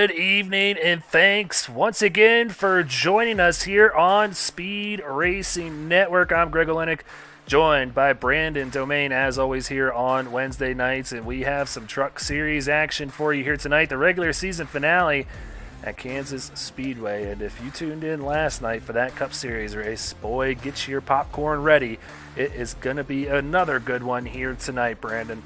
Good evening, and thanks once again for joining us here on Speed Racing Network. I'm Greg Olenek, joined by Brandon Domain, as always, here on Wednesday nights, and we have some Truck Series action for you here tonight. The regular season finale at Kansas Speedway, and if you tuned in last night for that Cup Series race, boy, get your popcorn ready. It is going to be another good one here tonight, Brandon.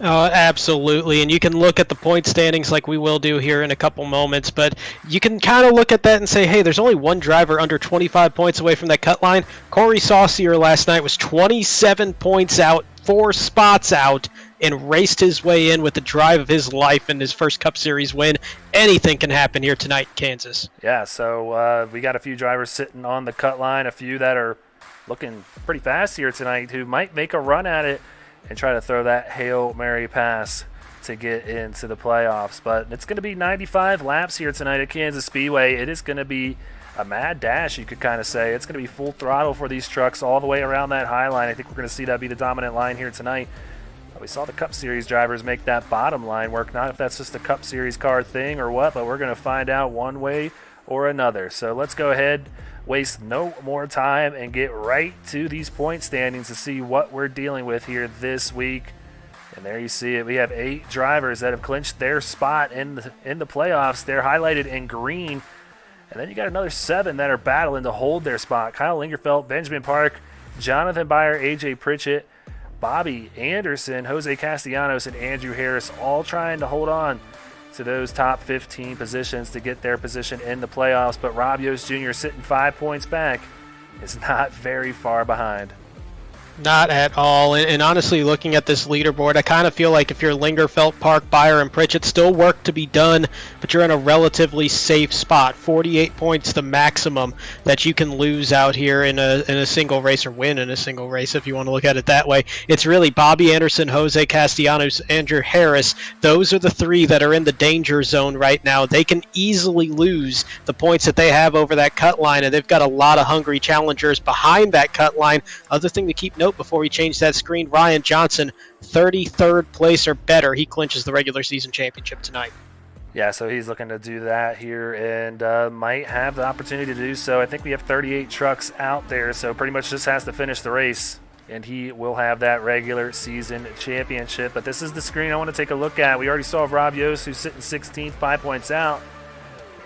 Oh, absolutely. And you can look at the point standings like we will do here in a couple moments, but you can kind of look at that and say, hey, there's only one driver under 25 points away from that cut line. Corey Saucier last night was 27 points out, 4 spots out, and raced his way in with the drive of his life in his first Cup Series win. Anything can happen here tonight in Kansas. Yeah, so we got a few drivers sitting on the cut line, a few that are looking pretty fast here tonight who might make a run at it and try to throw that Hail Mary pass to get into the playoffs. But it's going to be 95 laps here tonight at Kansas Speedway. It is going to be a mad dash, you could kind of say. It's going to be full throttle for these trucks all the way around that high line. I think we're going to see that be the dominant line here tonight. We saw the Cup Series drivers make that bottom line work. Not if that's just a Cup Series car thing or what, but we're going to find out one way or another. So let's go ahead, waste no more time, and get right to these point standings to see what we're dealing with here this week. And there you see it. We have 8 drivers that have clinched their spot in the playoffs. They're highlighted in green. And then you got another 7 that are battling to hold their spot. Kyle Lingerfeld, Benjamin Park, Jonathan Byer, AJ Pritchett, Bobby Anderson, Jose Castellanos, and Andrew Harris all trying to hold on to those top 15 positions to get their position in the playoffs. But Rob Yost Jr. sitting 5 points back is not very far behind. Not at all. And honestly, looking at this leaderboard, I kind of feel like if you're Lingerfeld, Park, Byer, and Pritchett, still work to be done, but you're in a relatively safe spot. 48 points the maximum that you can lose out here in a single race, or win in a single race if you want to look at it that way. It's really Bobby Anderson, Jose Castellanos, Andrew Harris. Those are the 3 that are in the danger zone right now. They can easily lose the points that they have over that cut line, and they've got a lot of hungry challengers behind that cut line. Other thing to keep note before we change that screen, Ryan Johnson, 33rd place or better. He clinches the regular season championship tonight. Yeah, so he's looking to do that here and might have the opportunity to do so. I think we have 38 trucks out there, so pretty much just has to finish the race, and he will have that regular season championship. But this is the screen I want to take a look at. We already saw Rob Yost, who's sitting 16th, 5 points out.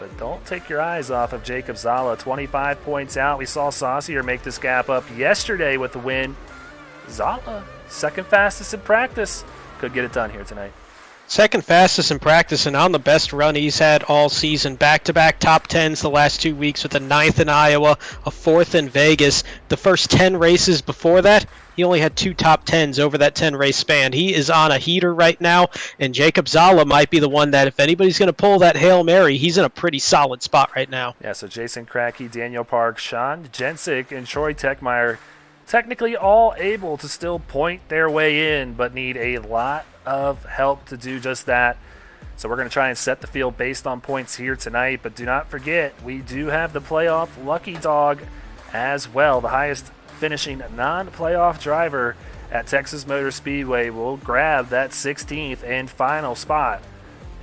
But don't take your eyes off of Jacob Zala, 25 points out. We saw Saucier make this gap up yesterday with the win. Zala, second fastest in practice, could get it done here tonight. Second fastest in practice and on the best run he's had all season. Back-to-back top 10s the last 2 weeks with a 9th in Iowa, a 4th in Vegas. The first 10 races before that, he only had 2 top 10s over that 10-race span. He is on a heater right now, and Jacob Zala might be the one that, if anybody's going to pull that Hail Mary, he's in a pretty solid spot right now. Yeah, so Jason Kratky, Daniel Park, Sean Jensick, and Troy Techmeyer technically all able to still point their way in, but need a lot of help to do just that. So we're going to try and set the field based on points here tonight, but do not forget, we do have the playoff lucky dog as well. The highest finishing non-playoff driver at Texas Motor Speedway will grab that 16th and final spot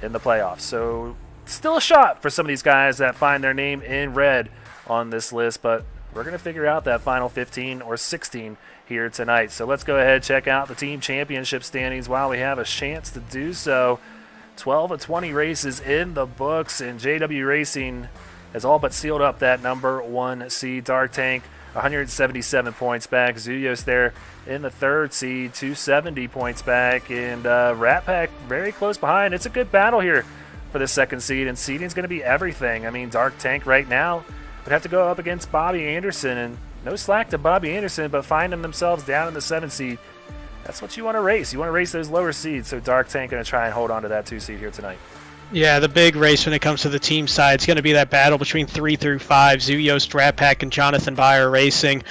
in the playoffs. So still a shot for some of these guys that find their name in red on this list, but we're going to figure out that final 15 or 16 here tonight. So let's go ahead and check out the team championship standings while we have a chance to do so. 12 of 20 races in the books, and JW Racing has all but sealed up that number 1 seed. Dark Tank, 177 points back. Zuyos there in the 3rd seed, 270 points back. And Rat Pack very close behind. It's a good battle here for the 2nd seed, and seeding's going to be everything. I mean, Dark Tank right now would have to go up against Bobby Anderson, and no slack to Bobby Anderson, but finding themselves down in the 7th seed. That's what you want to race. You want to race those lower seeds, so Dark Tank going to try and hold on to that 2 seed here tonight. Yeah, the big race when it comes to the team side is going to be that battle between 3 through 5, Zuyos, Rat Pack, and Jonathan Byer Racing.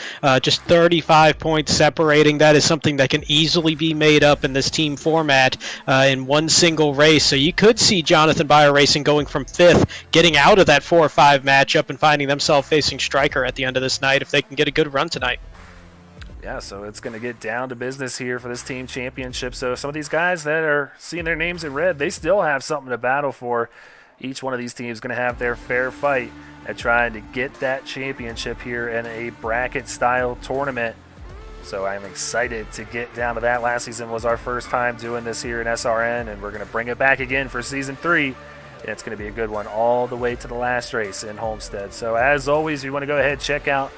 Just 35 points separating. That is something that can easily be made up in this team format in one single race. So you could see Jonathan Byer Racing going from 5th, getting out of that 4 or 5 matchup and finding themselves facing Stryker at the end of this night if they can get a good run tonight. Yeah, so it's going to get down to business here for this team championship. So some of these guys that are seeing their names in red, they still have something to battle for Each one of these teams is going to have their fair fight at trying to get that championship here in a bracket-style tournament. So I'm excited to get down to that. Last season was our first time doing this here in SRN, and we're going to bring it back again for Season 3. And it's going to be a good one all the way to the last race in Homestead. So as always, if you want to go ahead and check out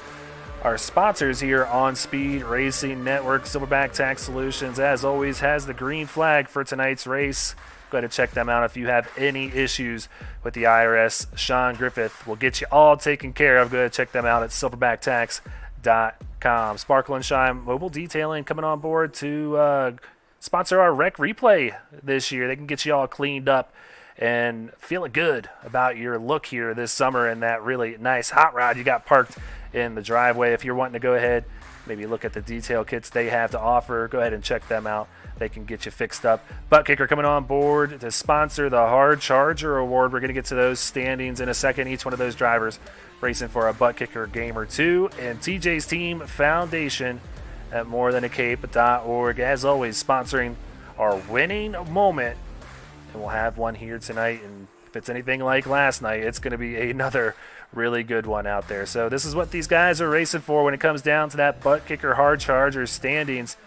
our sponsors here on Speed Racing Network, Silverback Tax Solutions, as always, has the green flag for tonight's race. Go ahead and check them out if you have any issues with the IRS. Sean Griffith will get you all taken care of. Go ahead and check them out at silverbacktax.com. Sparkle and Shine Mobile Detailing coming on board to sponsor our Rec Replay this year. They can get you all cleaned up and feeling good about your look here this summer in that really nice hot rod you got parked in the driveway. If you're wanting to go ahead, maybe look at the detail kits they have to offer, go ahead and check them out. They can get you fixed up. Butt Kicker coming on board to sponsor the Hard Charger Award. We're going to get to those standings in a second. Each one of those drivers racing for a Butt Kicker game or two. And TJ's Team Foundation at morethanAcape.org, as always, sponsoring our winning moment. And we'll have one here tonight. And if it's anything like last night, it's going to be another really good one out there. So this is what these guys are racing for when it comes down to that Butt Kicker Hard Charger standings.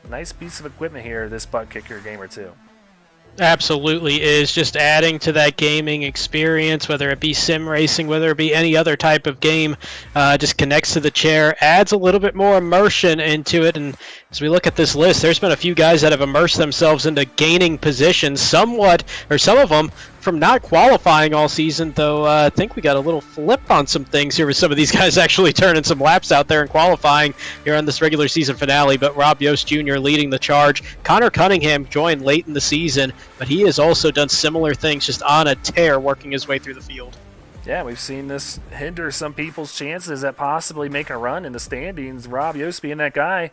Nice piece of equipment here, this Butt Kicker game or two. Absolutely is. Just adding to that gaming experience, whether it be sim racing, whether it be any other type of game, just connects to the chair, adds a little bit more immersion into it. And as we look at this list, there's been a few guys that have immersed themselves into gaining positions somewhat, or some of them from not qualifying all season, though I think we got a little flip on some things here with some of these guys actually turning some laps out there and qualifying here on this regular season finale. But Rob Yost Jr. leading the charge. Connor Cunningham joined late in the season, but he has also done similar things, just on a tear, working his way through the field. Yeah, we've seen this hinder some people's chances at possibly making a run in the standings. Rob Yost being that guy.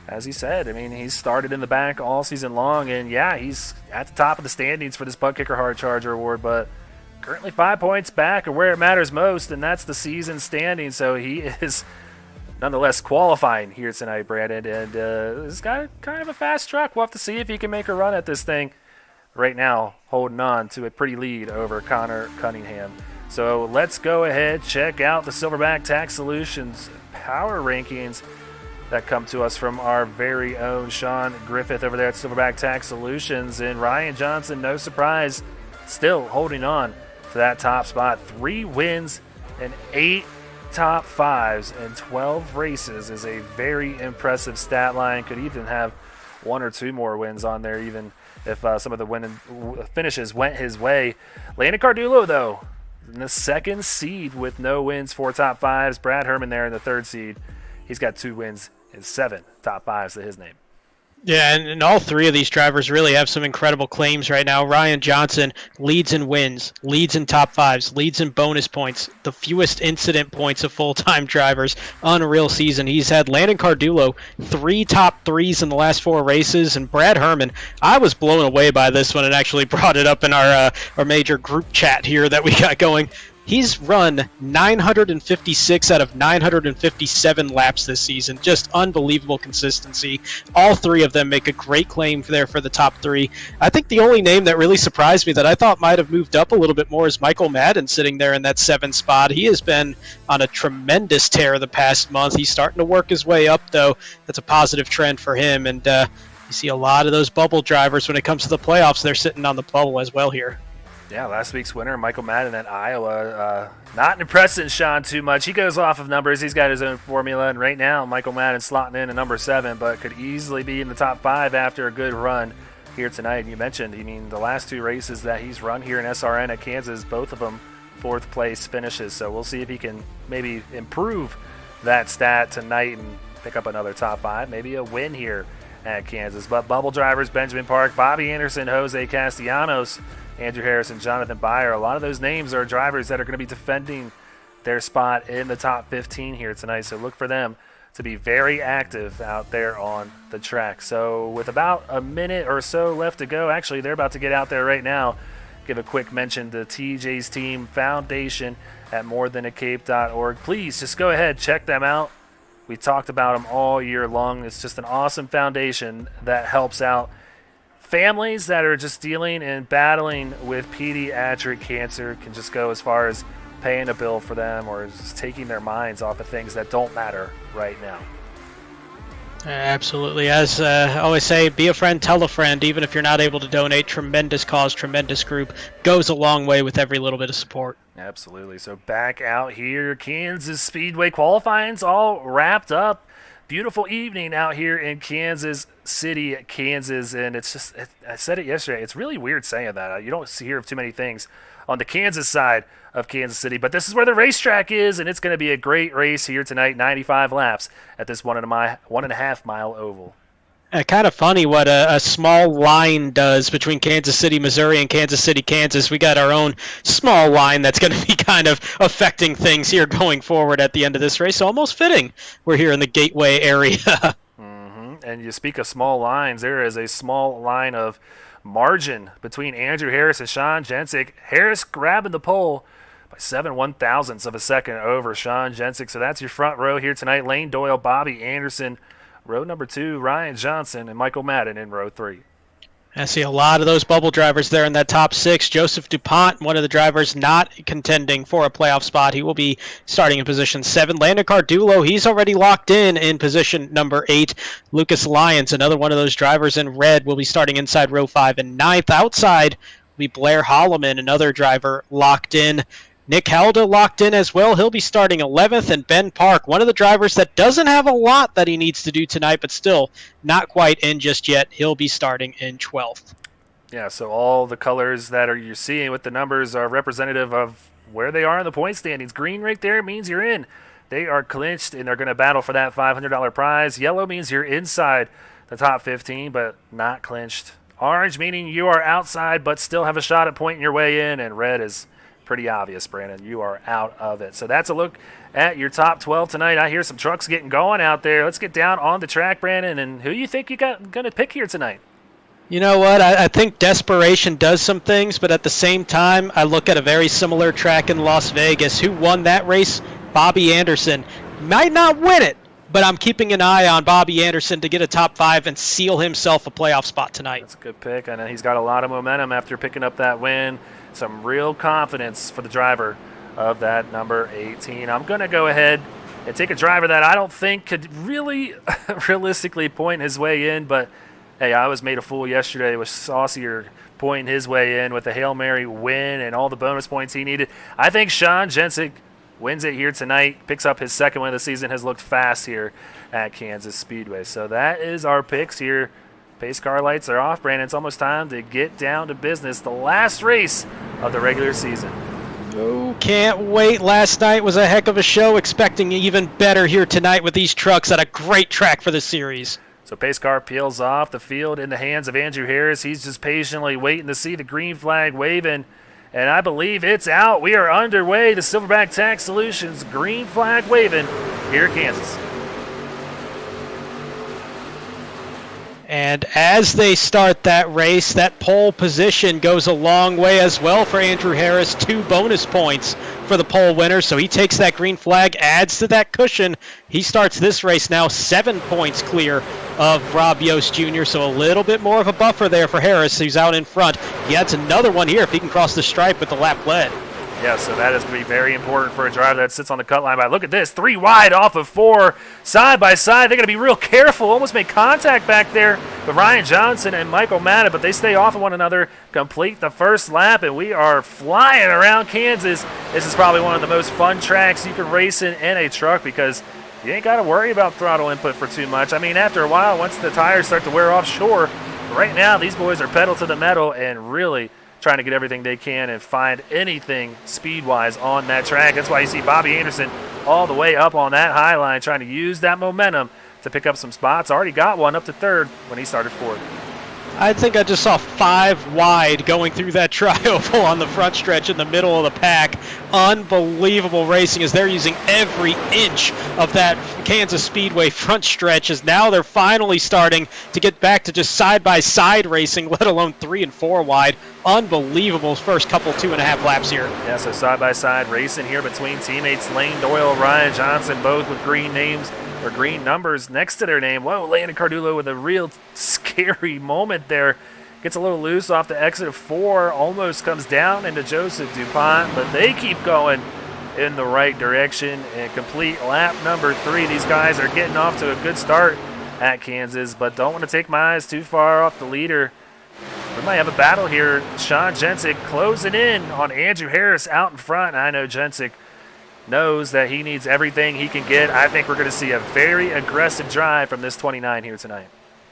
As he said, I mean, he's started in the back all season long, and yeah, he's at the top of the standings for this Butt Kicker Hard Charger Award, but currently 5 points back or where it matters most, and that's the season standing. So he is nonetheless qualifying here tonight, Brandon, and he's got kind of a fast truck. We'll have to see if he can make a run at this thing. Right now, holding on to a pretty lead over Connor Cunningham. So let's go ahead, check out the Silverback Tax Solutions power rankings that come to us from our very own Sean Griffith over there at Silverback Tax Solutions. And Ryan Johnson, no surprise, still holding on to that top spot. 3 wins and 8 top 5s in 12 races is a very impressive stat line. Could even have 1 or 2 more wins on there, even if some of the finishes went his way. Landon Cardulo, though, in the 2nd seed with no wins, 4 top 5s. Brad Herman there in the 3rd seed. He's got 2 wins and 7 top 5s to his name. Yeah, and all 3 of these drivers really have some incredible claims right now. Ryan Johnson leads in wins, leads in top 5s, leads in bonus points, the fewest incident points of full-time drivers. Unreal season. He's had Landon Cardulo 3 top 3s in the last 4 races, and Brad Herman, I was blown away by this one and actually brought it up in our major group chat here that we got going. He's run 956 out of 957 laps this season. Just unbelievable consistency. All 3 of them make a great claim there for the top 3. I think the only name that really surprised me that I thought might have moved up a little bit more is Michael Madden sitting there in that 7th spot. He has been on a tremendous tear the past month. He's starting to work his way up, though. That's a positive trend for him. And you see a lot of those bubble drivers when it comes to the playoffs. They're sitting on the bubble as well here. Yeah, last week's winner, Michael Madden at Iowa, not impressing Sean too much. He goes off of numbers. He's got his own formula, and right now Michael Madden slotting in at number 7, but could easily be in the top 5 after a good run here tonight. And you mentioned, I mean, the last 2 races that he's run here in SRN at Kansas, both of them 4th place finishes. So we'll see if he can maybe improve that stat tonight and pick up another top 5, maybe a win here at Kansas. But bubble drivers, Benjamin Park, Bobby Anderson, Jose Castellanos, Andrew Harrison, Jonathan Byer. A lot of those names are drivers that are going to be defending their spot in the top 15 here tonight. So look for them to be very active out there on the track. So with about a minute or so left to go, actually they're about to get out there right now. Give a quick mention to TJ's Team Foundation at morethanAcape.org. Please just go ahead, check them out. We talked about them all year long. It's just an awesome foundation that helps out families that are just dealing and battling with pediatric cancer can just go as far as paying a bill for them or just taking their minds off of things that don't matter right now. Absolutely. As I always say, be a friend, tell a friend. Even if you're not able to donate, tremendous cause, tremendous group. Goes a long way with every little bit of support. Absolutely. So back out here, Kansas Speedway qualifying's all wrapped up. Beautiful evening out here in Kansas City, Kansas. And it's just, I said it yesterday, it's really weird saying that. You don't hear of too many things on the Kansas side of Kansas City, but this is where the racetrack is, and it's going to be a great race here tonight, 95 laps at this 1.5 mile oval. Kind of funny what a small line does between Kansas City, Missouri, and Kansas City, Kansas. We got our own small line that's going to be kind of affecting things here going forward at the end of this race. So almost fitting we're here in the Gateway area. And you speak of small lines, there is a small line of margin between Andrew Harris and Sean Jensick. Harris grabbing the pole by 7 1/1000ths of a second over Sean Jensick. So that's your front row here tonight. Lane Doyle, Bobby Anderson, row number 2, Ryan Johnson, and Michael Madden in row 3. I see a lot of those bubble drivers there in that top 6. Joseph DuPont, one of the drivers not contending for a playoff spot. He will be starting in position 7. Landon Cardulo, he's already locked in position number 8. Lucas Lyons, another one of those drivers in red, will be starting inside row 5 and 9th. Outside will be Blair Holloman, another driver locked in. Nick Halda locked in as well. He'll be starting 11th. And Ben Park, one of the drivers that doesn't have a lot that he needs to do tonight, but still not quite in just yet. He'll be starting in 12th. Yeah, so all the colors that you're seeing with the numbers are representative of where they are in the point standings. Green right there means you're in. They are clinched, and they're going to battle for that $500 prize. Yellow means you're inside the top 15, but not clinched. Orange meaning you are outside, but still have a shot at pointing your way in. And red is pretty obvious, Brandon. You are out of it. So that's a look at your top 12 tonight. I hear some trucks getting going out there. Let's get down on the track, Brandon, and who you think you got going to pick here tonight? You know what? I think desperation does some things, but at the same time, I look at a very similar track in Las Vegas. Who won that race? Bobby Anderson. Might not win it, but I'm keeping an eye on Bobby Anderson to get a top 5 and seal himself a playoff spot tonight. That's a good pick. I know he's got a lot of momentum after picking up that win. Some real confidence for the driver of that number 18. I'm going to go ahead and take a driver that I don't think could really realistically point his way in, but hey, I was made a fool yesterday with Saucier pointing his way in with a Hail Mary win and all the bonus points he needed. I think Sean Jensick wins it here tonight, picks up his second win of the season, has looked fast here at Kansas Speedway. So that is our picks here. Pace car lights are off, Brandon. It's almost time to get down to business. The last race of the regular season. Oh, can't wait. Last night was a heck of a show. Expecting even better here tonight with these trucks at a great track for the series. So pace car peels off the field in the hands of Andrew Harris. He's just patiently waiting to see the green flag waving. And I believe it's out. We are underway. The Silverback Tax Solutions green flag waving here at Kansas. And as they start that race, that pole position goes a long way as well for Andrew Harris. 2 bonus points for the pole winner. So he takes that green flag, adds to that cushion. He starts this race now 7 points clear of Rob Yost Jr. So a little bit more of a buffer there for Harris, who's out in front. He adds another one here if he can cross the stripe with the lap lead. Yeah, so that is going to be very important for a driver that sits on the cut line. But look at this, 3 wide off of 4, side by side. They're going to be real careful, almost make contact back there with Ryan Johnson and Michael Madden, but they stay off of one another, complete the first lap, and we are flying around Kansas. This is probably one of the most fun tracks you can race in a truck because you ain't got to worry about throttle input for too much. I mean, after a while, once the tires start to wear off, sure. Right now, these boys are pedal to the metal and really trying to get everything they can and find anything speed-wise on that track. That's why you see Bobby Anderson all the way up on that high line trying to use that momentum to pick up some spots. Already got one up to 3rd when he started 4th. I think I just saw 5 wide going through that tri-oval on the front stretch in the middle of the pack. Unbelievable racing as they're using every inch of that Kansas Speedway front stretch as now they're finally starting to get back to just side-by-side racing, let alone 3 and 4 wide. Unbelievable first couple 2.5 laps here. Yeah, so side-by-side racing here between teammates Lane Doyle, Ryan Johnson, both with green names or green numbers next to their name. Whoa, Landon Cardulo with a real scary moment there Gets a little loose off the exit of 4, almost comes down into Joseph DuPont, but they keep going in the right direction and complete lap number 3. These guys are getting off to a good start at Kansas, but don't want to take my eyes too far off the leader. We might have a battle here. Sean Jensick closing in on Andrew Harris out in front. I know Jensick knows that he needs everything he can get. I think we're going to see a very aggressive drive from this 29 here tonight.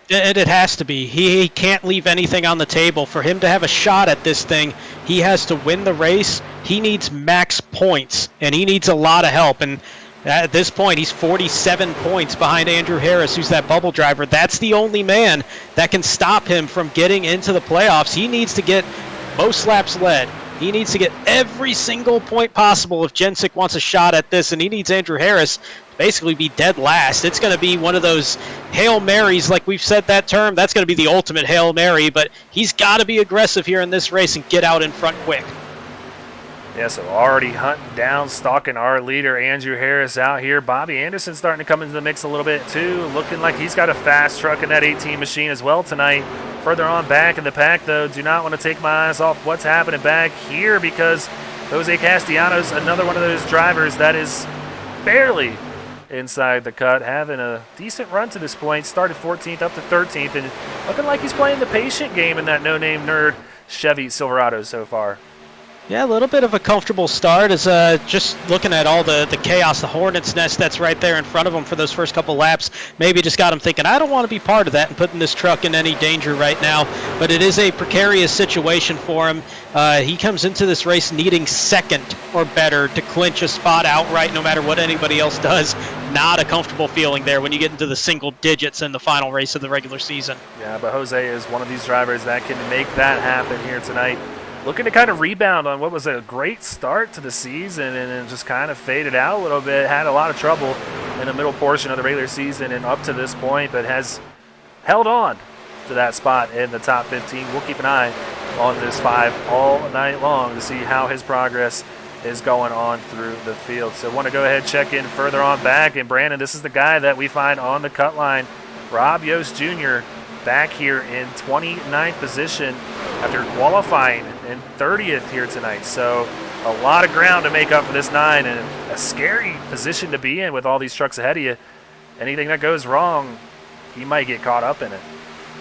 It has to be. He can't leave anything on the table. For him to have a shot at this thing, he has to win the race. He needs max points, and he needs a lot of help. And at this point, he's 47 points behind Andrew Harris, who's that bubble driver. That's the only man that can stop him from getting into the playoffs. He needs to get most laps led. He needs to get every single point possible if Jensick wants a shot at this, and he needs Andrew Harris to basically be dead last. It's going to be one of those Hail Marys, like we've said that term. That's going to be the ultimate Hail Mary, but he's got to be aggressive here in this race and get out in front quick. Yeah, so already hunting down, stalking our leader, Andrew Harris out here. Bobby Anderson starting to come into the mix a little bit too, looking like he's got a fast truck in that 18 machine as well tonight. Further on back in the pack, though, do not want to take my eyes off what's happening back here because Jose Castellanos, another one of those drivers that is barely inside the cut, having a decent run to this point, started 14th up to 13th, and looking like he's playing the patient game in that no-name nerd Chevy Silverado so far. Yeah, a little bit of a comfortable start as just looking at all the chaos, the hornet's nest that's right there in front of him for those first couple laps. Maybe just got him thinking, I don't want to be part of that and putting this truck in any danger right now. But it is a precarious situation for him. He comes into this race needing second or better to clinch a spot outright no matter what anybody else does. Not a comfortable feeling there when you get into the single digits in the final race of the regular season. Yeah, but Jose is one of these drivers that can make that happen here tonight. Looking to kind of rebound on what was a great start to the season and then just kind of faded out a little bit. Had a lot of trouble in the middle portion of the regular season and up to this point, but has held on to that spot in the top 15. We'll keep an eye on this 5 all night long to see how his progress is going on through the field. So want to go ahead and check in further on back. And Brandon, this is the guy that we find on the cut line, Rob Yost Jr., back here in 29th position after qualifying in 30th here tonight. So a lot of ground to make up for this 9 and a scary position to be in with all these trucks ahead of you. Anything that goes wrong, you might get caught up in it.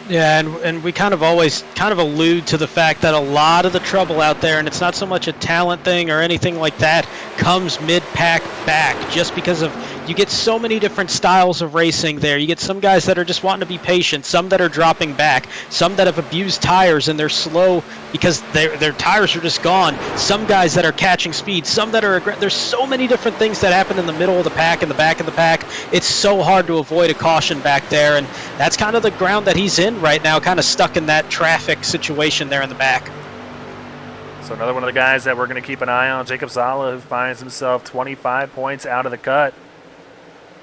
Yeah, and we kind of always allude to the fact that a lot of the trouble out there, and it's not so much a talent thing or anything like that, comes mid-pack back just because of you get so many different styles of racing there. You get some guys that are just wanting to be patient, some that are dropping back, some that have abused tires and they're slow because their tires are just gone, some guys that are catching speed, some that are there's so many different things that happen in the middle of the pack and the back of the pack. It's so hard to avoid a caution back there, and that's kind of the ground that he's in right now, kind of stuck in that traffic situation there in the back. So another one of the guys that we're going to keep an eye on, Jacob Zala, who finds himself 25 points out of the cut,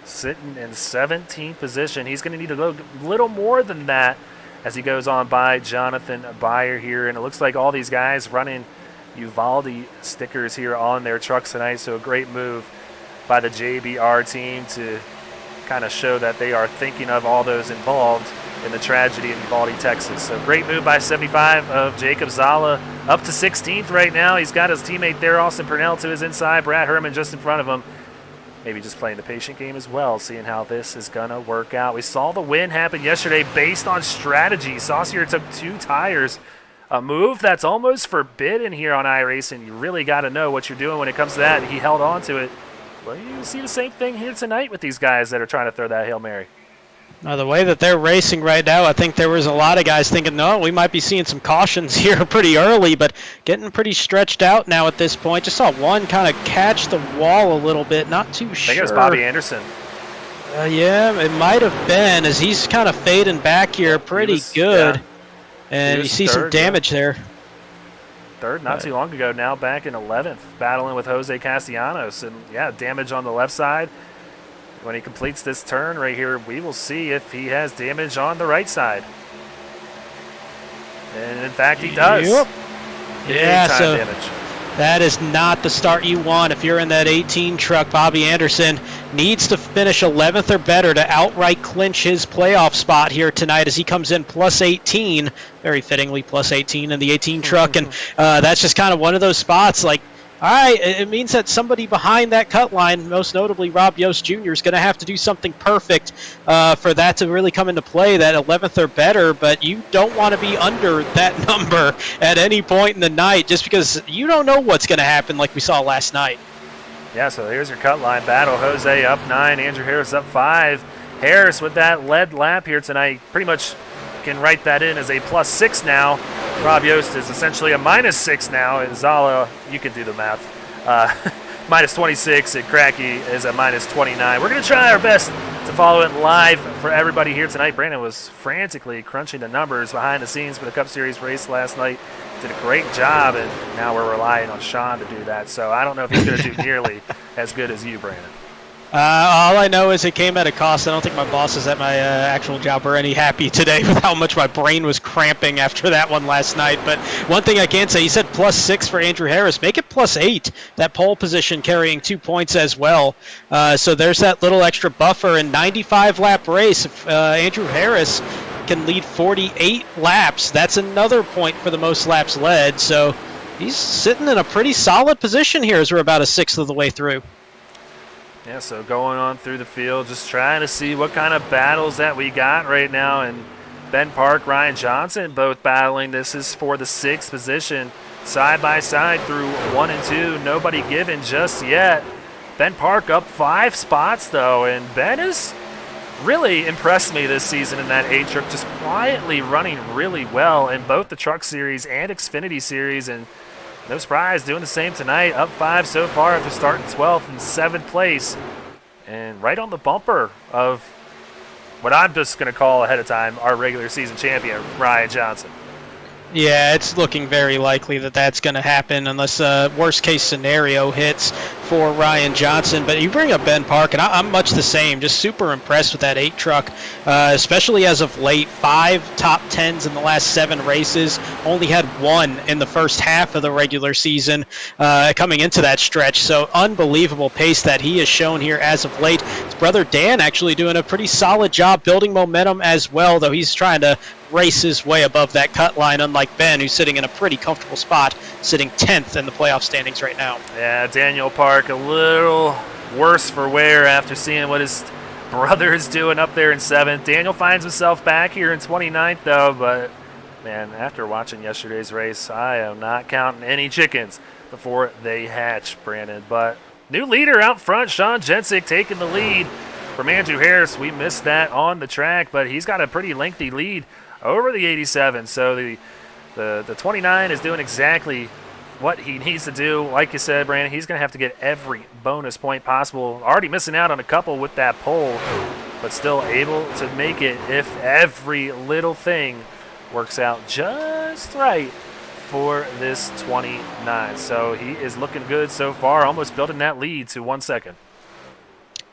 sitting in 17th position. He's going to need a little more than that as he goes on by Jonathan Byer here. And it looks like all these guys running Uvalde stickers here on their trucks tonight. So a great move by the JBR team to kind of show that they are thinking of all those involved in the tragedy in Uvalde, Texas. So great move by 75 of Jacob Zala, up to 16th right now. He's got his teammate there, Austin Purnell, to his inside. Brad Herman just in front of him. Maybe just playing the patient game as well, seeing how this is going to work out. We saw the win happen yesterday based on strategy. Saucier took 2 tires, a move that's almost forbidden here on iRacing. You really got to know what you're doing when it comes to that. He held on to it. Well, you see the same thing here tonight with these guys that are trying to throw that Hail Mary. Now, the way that they're racing right now, I think there was a lot of guys thinking, no, we might be seeing some cautions here pretty early, but getting pretty stretched out now at this point. Just saw one kind of catch the wall a little bit, not too sure. I think it was Bobby Anderson. Yeah, it might have been, as he's kind of fading back here pretty good. Yeah. And you see some damage there. Third, not too long ago now, back in 11th, battling with Jose Castellanos. And, yeah, damage on the left side. When he completes this turn right here, we will see if he has damage on the right side. And in fact, he does. Yep. Yeah, so damage. That is not the start you want if you're in that 18 truck. Bobby Anderson needs to finish 11th or better to outright clinch his playoff spot here tonight as he comes in plus 18, very fittingly plus 18 in the 18 truck. And that's just kind of one of those spots like, all right, it means that somebody behind that cut line, most notably Rob Yost Jr., is going to have to do something perfect for that to really come into play, that 11th or better. But you don't want to be under that number at any point in the night just because you don't know what's going to happen like we saw last night. Yeah, so here's your cut line battle. Jose up 9, Andrew Harris up 5. Harris with that lead lap here tonight pretty much can write that in as a plus 6 now. Rob Yost is essentially a minus 6 now, and Zala, you can do the math, minus 26, and Cracky is a minus 29. We're going to try our best to follow it live for everybody here tonight. Brandon was frantically crunching the numbers behind the scenes for the Cup Series race last night. Did a great job, and now we're relying on Sean to do that. So I don't know if he's going to do nearly as good as you, Brandon. All I know is it came at a cost. I don't think my bosses at my actual job are any happy today with how much my brain was cramping after that one last night. But one thing I can say, you said plus 6 for Andrew Harris. Make it plus 8. That pole position carrying 2 points as well. So there's that little extra buffer. In 95-lap race, if Andrew Harris can lead 48 laps, that's another point for the most laps led. So he's sitting in a pretty solid position here as we're about a sixth of the way through. Yeah, so going on through the field, just trying to see what kind of battles that we got right now. And Ben Park, Ryan Johnson both battling. This is for the 6th position, side by side through 1 and 2. Nobody given just yet. Ben Park up 5 spots, though, and Ben has really impressed me this season in that 8 truck, just quietly running really well in both the Truck Series and Xfinity Series. And no surprise, doing the same tonight. Up 5 so far after starting 12th in 7th place. And right on the bumper of what I'm just going to call ahead of time our regular season champion, Ryan Johnson. Yeah, it's looking very likely that that's going to happen unless worst case scenario hits for Ryan Johnson. But you bring up Ben Park, and I'm much the same. Just super impressed with that 8 truck, especially as of late. 5 top 10s in the last 7 races. Only had 1 in the first half of the regular season coming into that stretch. So unbelievable pace that he has shown here as of late. His brother Dan actually doing a pretty solid job building momentum as well, though he's trying to race his way above that cut line, unlike Ben, who's sitting in a pretty comfortable spot, sitting 10th in the playoff standings right now. Yeah, Daniel Park a little worse for wear after seeing what his brother is doing up there in 7th. Daniel finds himself back here in 29th, though, but, man, after watching yesterday's race, I am not counting any chickens before they hatch, Brandon. But new leader out front, Sean Jensick taking the lead from Andrew Harris. We missed that on the track, but he's got a pretty lengthy lead over the 87, so the 29 is doing exactly what he needs to do. Like you said, Brandon, he's going to have to get every bonus point possible. Already missing out on a couple with that pole, but still able to make it if every little thing works out just right for this 29. So he is looking good so far, almost building that lead to 1 second.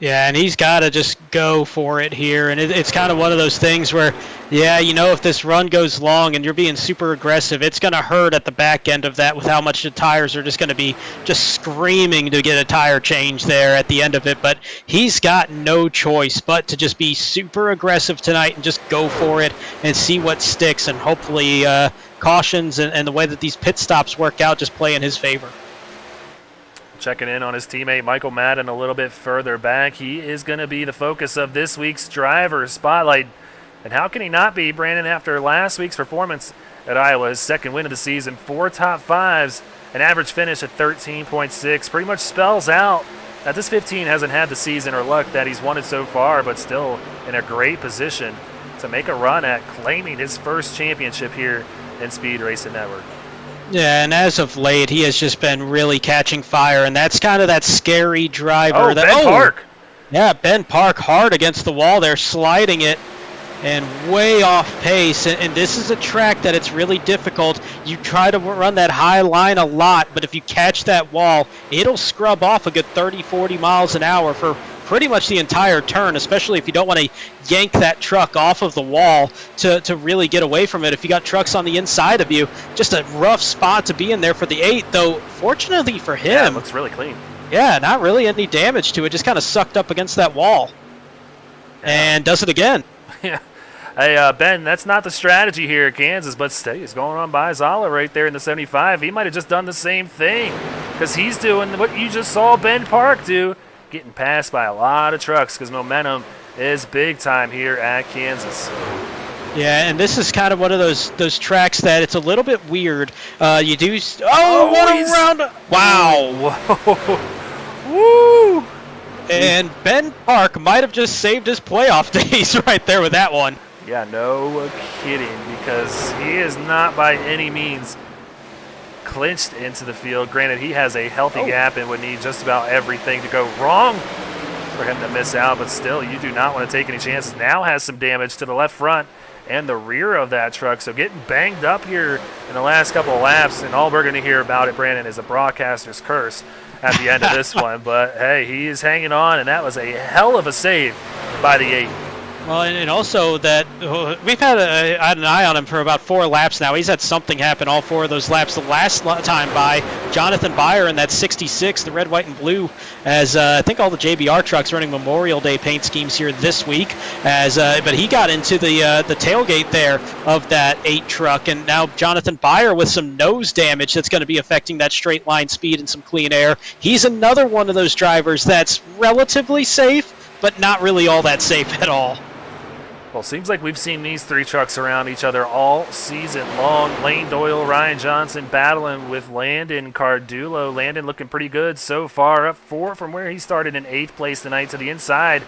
Yeah, and he's got to just go for it here. And it's kind of one of those things where, yeah, you know, if this run goes long and you're being super aggressive, it's going to hurt at the back end of that with how much the tires are just going to be just screaming to get a tire change there at the end of it. But he's got no choice but to just be super aggressive tonight and just go for it and see what sticks. And hopefully cautions and the way that these pit stops work out just play in his favor. Checking in on his teammate Michael Madden a little bit further back. He is going to be the focus of this week's driver spotlight. And how can he not be, Brandon, after last week's performance at Iowa, his 2nd win of the season, 4 top 5s, an average finish at 13.6. Pretty much spells out that this 15 hasn't had the season or luck that he's wanted so far, but still in a great position to make a run at claiming his first championship here in Speed Racing Network. Yeah, and as of late, he has just been really catching fire, and that's kind of that scary driver. Oh, Ben Park. Yeah, Ben Park hard against the wall there, sliding it, and way off pace. And this is a track that it's really difficult. You try to run that high line a lot, but if you catch that wall, it'll scrub off a good 30, 40 miles an hour for pretty much the entire turn, especially if you don't want to yank that truck off of the wall to really get away from it. If you got trucks on the inside of you, just a rough spot to be in there for the 8, though fortunately for him, Yeah, it looks really clean. Yeah, not really any damage to it, just kind of sucked up against that wall. And does it again. Yeah. Hey, Ben, that's not the strategy here at Kansas, but he's going on by Zala right there in the 75. He might have just done the same thing because he's doing what you just saw Ben Park do, getting passed by a lot of trucks because momentum is big time here at Kansas. Yeah, and this is kind of one of those tracks that it's a little bit weird. You do... what a round... Wow. Woo! And Ben Park might have just saved his playoff days right there with that one. Yeah, no kidding, because he is not by any means clinched into the field. Granted, he has a healthy gap and would need just about everything to go wrong for him to miss out, but still, you do not want to take any chances. Now has some damage to the left front and the rear of that truck, so getting banged up here in the last couple of laps, and all we're going to hear about it, Brandon, is a broadcaster's curse at the end of this one. But, hey, he is hanging on, and that was a hell of a save by the 8. Well, and also that we've had an eye on him for about 4 laps now. He's had something happen all 4 of those laps. The last time by Jonathan Byer in that 66, the red, white, and blue, as I think all the JBR trucks running Memorial Day paint schemes here this week. But he got into the tailgate there of that 8 truck, and now Jonathan Byer with some nose damage that's going to be affecting that straight line speed and some clean air. He's another one of those drivers that's relatively safe, but not really all that safe at all. Well, seems like we've seen these 3 trucks around each other all season long. Lane Doyle, Ryan Johnson battling with Landon Cardulo. Landon looking pretty good so far, up 4 from where he started in 8th place tonight to the inside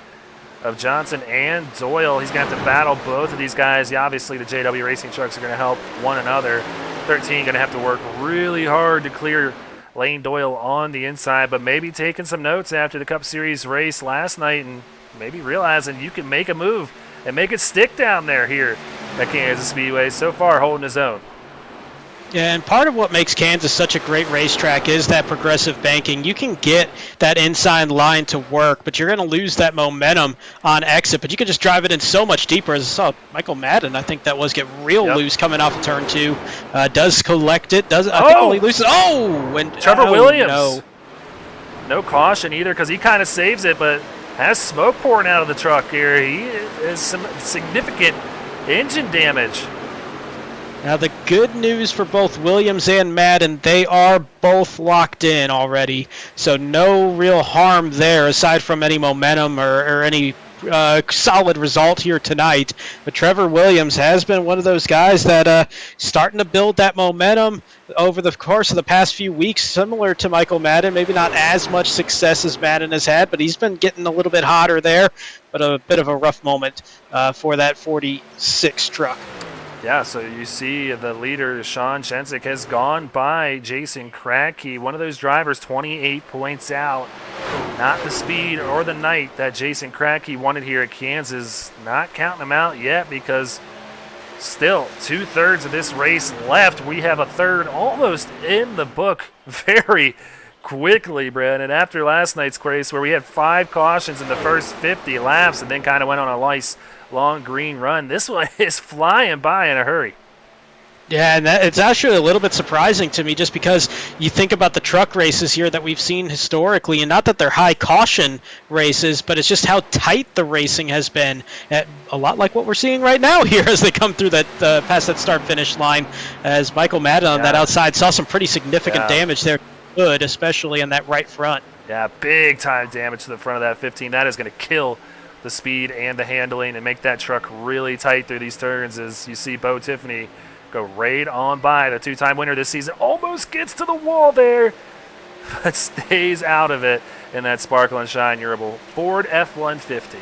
of Johnson and Doyle. He's going to have to battle both of these guys. Yeah, obviously, the JW Racing trucks are going to help one another. 13 going to have to work really hard to clear Lane Doyle on the inside, but maybe taking some notes after the Cup Series race last night and maybe realizing you can make a move and make it stick down there here at Kansas Speedway. So far, holding his own. Yeah, and part of what makes Kansas such a great racetrack is that progressive banking. You can get that inside line to work, but you're going to lose that momentum on exit. But you can just drive it in so much deeper. As I saw Michael Madden, I think that was, get real loose coming off of turn 2. Does collect it. Does I think only loses. And Trevor Williams. No caution either because he kind of saves it, but has smoke pouring out of the truck here. He has some significant engine damage. Now the good news for both Williams and Madden, they are both locked in already. So no real harm there aside from any momentum or any solid result here tonight. But Trevor Williams has been one of those guys that starting to build that momentum over the course of the past few weeks, similar to Michael Madden. Maybe not as much success as Madden has had, but he's been getting a little bit hotter there. But a bit of a rough moment for that 46 truck. Yeah, so you see the leader, Sean Jensick, has gone by Jason Kratky. One of those drivers, 28 points out. Not the speed or the night that Jason Kratky wanted here at Kansas. Not counting him out yet because still 2/3 of this race left. We have a third almost in the book very quickly, Brad. And after last night's race where we had 5 cautions in the first 50 laps and then kind of went on a nice long green run, this one is flying by in a hurry. Yeah, and it's actually a little bit surprising to me just because you think about the truck races here that we've seen historically, and not that they're high caution races, but it's just how tight the racing has been. A lot like what we're seeing right now here as they come through that past that start-finish line. As Michael Madden on that outside saw some pretty significant damage there, good, especially in that right front. Yeah, big-time damage to the front of that 15. That is going to kill the speed and the handling and make that truck really tight through these turns as you see Bo Tiffany go right on by the 2-time winner this season. Almost gets to the wall there, but stays out of it in that Sparkle and Shine Urable Ford F-150.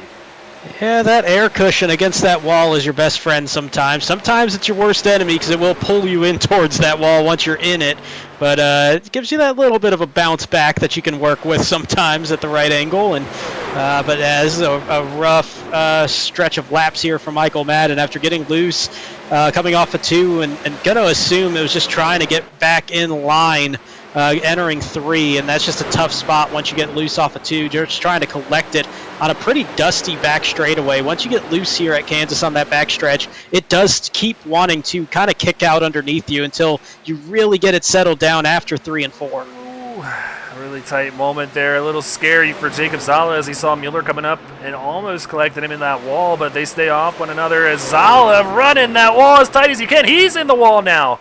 Yeah, that air cushion against that wall is your best friend sometimes. Sometimes it's your worst enemy because it will pull you in towards that wall once you're in it. But it gives you that little bit of a bounce back that you can work with sometimes at the right angle. And but as a rough stretch of laps here for Michael Madden after getting loose, coming off a 2, and going to assume it was just trying to get back in line entering 3, and that's just a tough spot once you get loose off of 2. You're just trying to collect it on a pretty dusty back straightaway. Once you get loose here at Kansas on that back stretch, it does keep wanting to kind of kick out underneath you until you really get it settled down after 3 and 4. Ooh, a really tight moment there. A little scary for Jacob Zala as he saw Mueller coming up and almost collected him in that wall, but they stay off one another as Zala running that wall as tight as he can. He's in the wall now.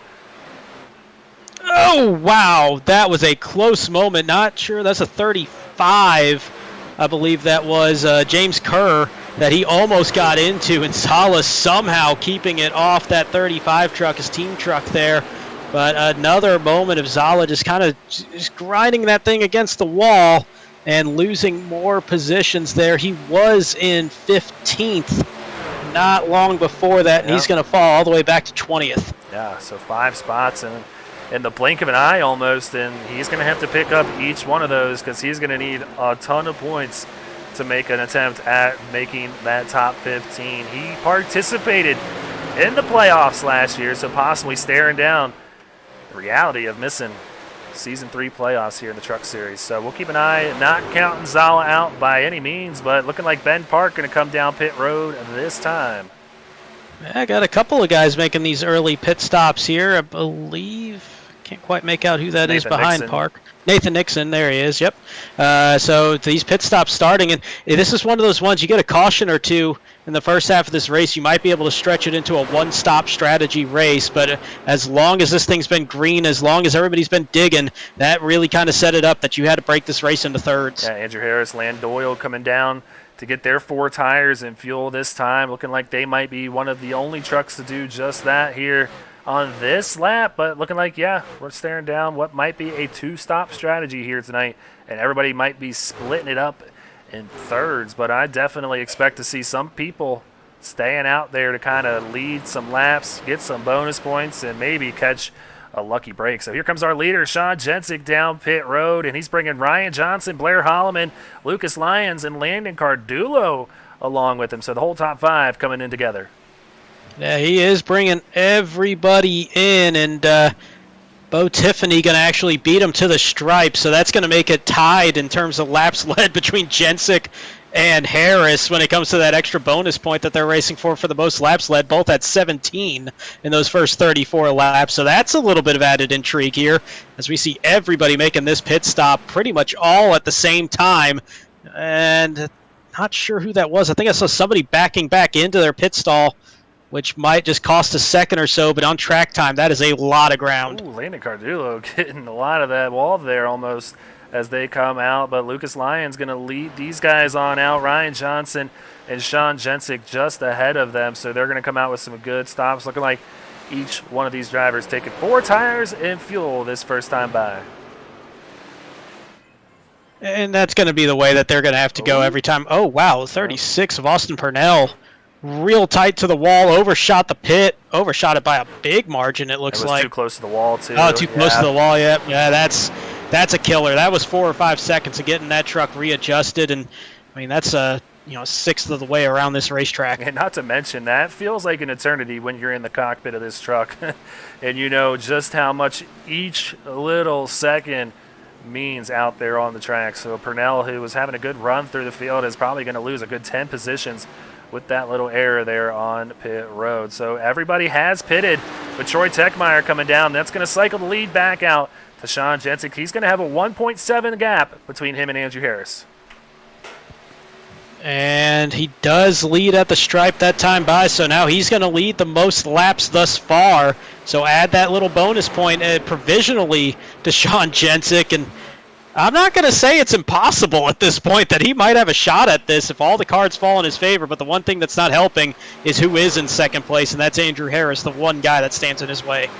Oh, wow. That was a close moment. Not sure. That's a 35, I believe that was James Kerr that he almost got into, and Zala somehow keeping it off that 35 truck, his team truck there. But another moment of Zala just kind of just grinding that thing against the wall and losing more positions there. He was in 15th not long before that, and he's going to fall all the way back to 20th. Yeah, so 5 spots in the blink of an eye almost, and he's going to have to pick up each one of those because he's going to need a ton of points to make an attempt at making that top 15. He participated in the playoffs last year, so possibly staring down the reality of missing Season 3 playoffs here in the Truck Series. So we'll keep an eye, not counting Zala out by any means, but looking like Ben Park going to come down pit road this time. I got a couple of guys making these early pit stops here. I believe, can't quite make out who that is behind Nixon. Park. Nathan Nixon, there he is, yep. So these pit stops starting, and this is one of those ones, you get a caution or two in the first half of this race, you might be able to stretch it into a one-stop strategy race, but as long as this thing's been green, as long as everybody's been digging, that really kind of set it up that you had to break this race into thirds. Yeah, Andrew Harris, Land Doyle coming down to get their 4 tires and fuel this time, looking like they might be one of the only trucks to do just that here on this lap, but looking like, yeah, we're staring down what might be a 2-stop strategy here tonight, and everybody might be splitting it up in thirds, but I definitely expect to see some people staying out there to kind of lead some laps, get some bonus points, and maybe catch a lucky break. So here comes our leader, Sean Jensick, down pit road, and he's bringing Ryan Johnson, Blair Holloman, Lucas Lyons, and Landon Cardulo along with him. So the whole top 5 coming in together. Yeah, he is bringing everybody in, and Bo Tiffany going to actually beat him to the stripe, so that's going to make it tied in terms of laps led between Jensick and Harris when it comes to that extra bonus point that they're racing for the most laps led, both at 17 in those first 34 laps. So that's a little bit of added intrigue here as we see everybody making this pit stop pretty much all at the same time. And not sure who that was. I think I saw somebody backing back into their pit stall, which might just cost a second or so, but on track time, that is a lot of ground. Ooh, Landon Cardulo getting a lot of that wall there almost as they come out, but Lucas Lyons going to lead these guys on out. Ryan Johnson and Sean Jensick just ahead of them, so they're going to come out with some good stops, looking like each one of these drivers taking 4 tires and fuel this first time by. And that's going to be the way that they're going to have to go every time. Oh, wow, 36 of Austin Purnell. Real tight to the wall, overshot the pit, overshot it by a big margin, it looks like. Too close to the wall, too. Oh, too close to the wall, yeah. Yeah, that's a killer. That was 4 or 5 seconds of getting that truck readjusted, and, I mean, that's a sixth of the way around this racetrack. And not to mention, that feels like an eternity when you're in the cockpit of this truck, and you know just how much each little second means out there on the track. So Purnell, who was having a good run through the field, is probably going to lose a good 10 positions with that little error there on pit road. So everybody has pitted, with Troy Techmeyer coming down. That's going to cycle the lead back out to Sean Jensick. He's going to have a 1.7 gap between him and Andrew Harris. And he does lead at the stripe that time by, so now he's going to lead the most laps thus far. So add that little bonus point provisionally to Sean Jensick, and I'm not going to say it's impossible at this point that he might have a shot at this if all the cards fall in his favor, but the one thing that's not helping is who is in second place, and that's Andrew Harris, the one guy that stands in his way.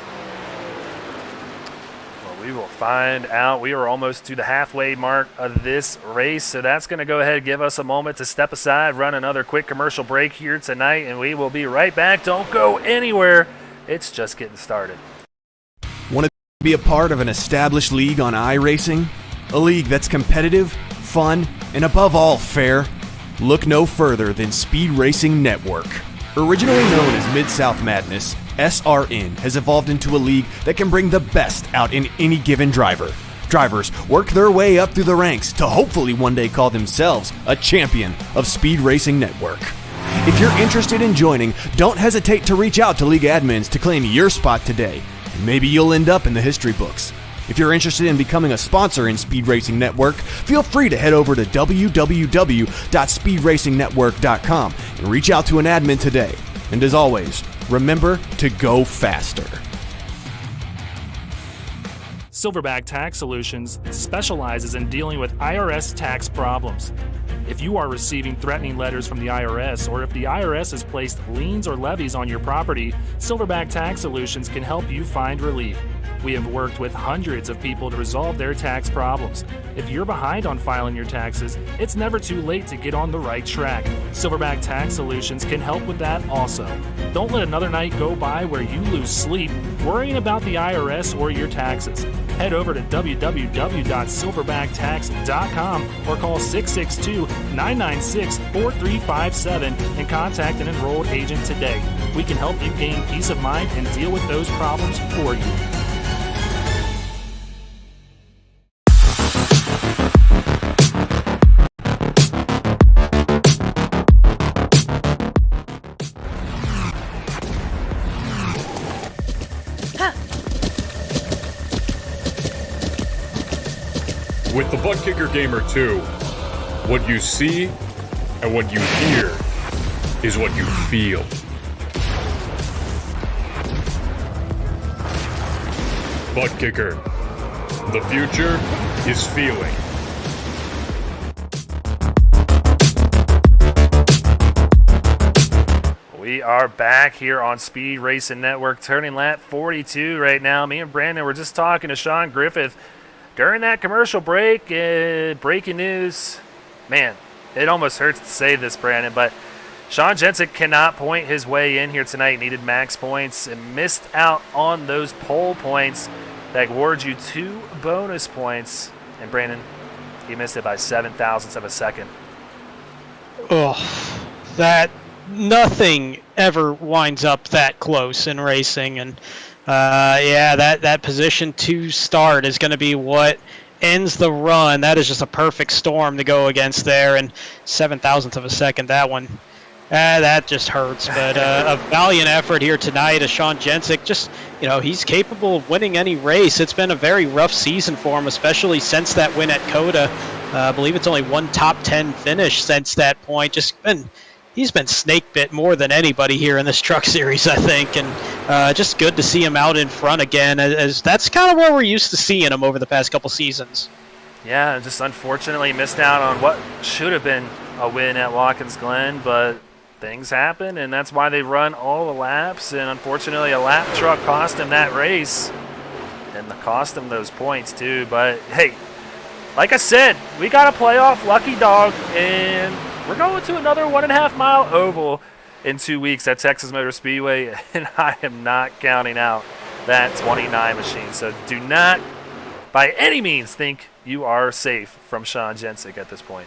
Well, we will find out. We are almost to the halfway mark of this race, so that's going to go ahead and give us a moment to step aside, run another quick commercial break here tonight, and we will be right back. Don't go anywhere. It's just getting started. Want to be a part of an established league on iRacing? A league that's competitive, fun, and above all fair? Look no further than Speed Racing Network. Originally known as Mid-South Madness, SRN has evolved into a league that can bring the best out in any given driver. Drivers work their way up through the ranks to hopefully one day call themselves a champion of Speed Racing Network. If you're interested in joining, don't hesitate to reach out to league admins to claim your spot today. Maybe you'll end up in the history books. If you're interested in becoming a sponsor in Speed Racing Network, feel free to head over to www.speedracingnetwork.com and reach out to an admin today. And as always, remember to go faster. Silverback Tax Solutions specializes in dealing with IRS tax problems. If you are receiving threatening letters from the IRS, or if the IRS has placed liens or levies on your property, Silverback Tax Solutions can help you find relief. We have worked with hundreds of people to resolve their tax problems. If you're behind on filing your taxes, it's never too late to get on the right track. Silverback Tax Solutions can help with that also. Don't let another night go by where you lose sleep worrying about the IRS or your taxes. Head over to www.silverbacttax.com or call 662-996-4357 and contact an enrolled agent today. We can help you gain peace of mind and deal with those problems for you. With the Butt Kicker Gamer 2, what you see and what you hear is what you feel. Butt Kicker. The future is feeling. We are back here on Speed Racing Network, turning lap 42 right now. Me and Brandon were just talking to Sean Griffith during that commercial break. Breaking news. Man, it almost hurts to say this, Brandon, but Sean Jensic cannot point his way in here tonight. Needed max points and missed out on those pole points that award you 2 bonus points. And Brandon, he missed it by 7 thousandths of a second. Oh, that nothing ever winds up that close in racing, and that position 2 start is going to be what ends the run. That is just a perfect storm to go against there, and 7 thousandths of a second, that one. That just hurts, but a valiant effort here tonight as Sean Jensic. Just, he's capable of winning any race. It's been a very rough season for him, especially since that win at COTA. I believe it's only one top 10 finish since that point. He's been snake bit more than anybody here in this truck series, I think, and just good to see him out in front again, as that's kind of where we're used to seeing him over the past couple seasons. Yeah, just unfortunately missed out on what should have been a win at Watkins Glen, but things happen, and that's why they run all the laps, and unfortunately a lap truck cost him that race, and cost him those points too. But hey, like I said, we got a playoff lucky dog, and we're going to another 1.5 mile oval in 2 weeks at Texas Motor Speedway, and I am not counting out that 29 machine. So do not by any means think you are safe from Sean Jensic at this point.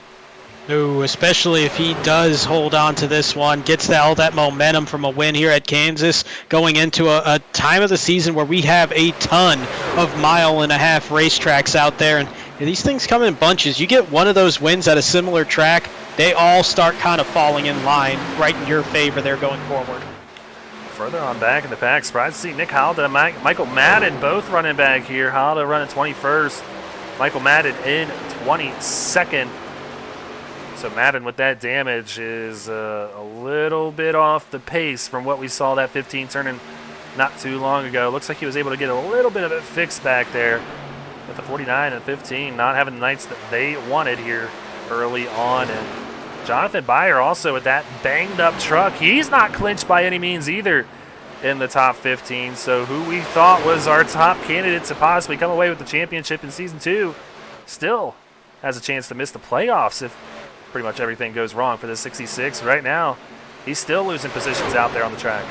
No, especially if he does hold on to this one, gets all that momentum from a win here at Kansas, going into a time of the season where we have a ton of 1.5 mile racetracks out there, and these things come in bunches. You get one of those wins at a similar track, they all start kind of falling in line right in your favor there going forward. Further on back in the pack, surprised to see Nick Halda and Michael Madden both running back here. Halda running 21st, Michael Madden in 22nd. So Madden with that damage is a little bit off the pace from what we saw that 15 turning not too long ago. Looks like he was able to get a little bit of it fixed back there with the 49 and 15, not having the nights that they wanted here early on. And Jonathan Byer also with that banged up truck. He's not clinched by any means either in the top 15. So who we thought was our top candidate to possibly come away with the championship in Season 2 still has a chance to miss the playoffs if pretty much everything goes wrong for the 66. Right now, he's still losing positions out there on the track.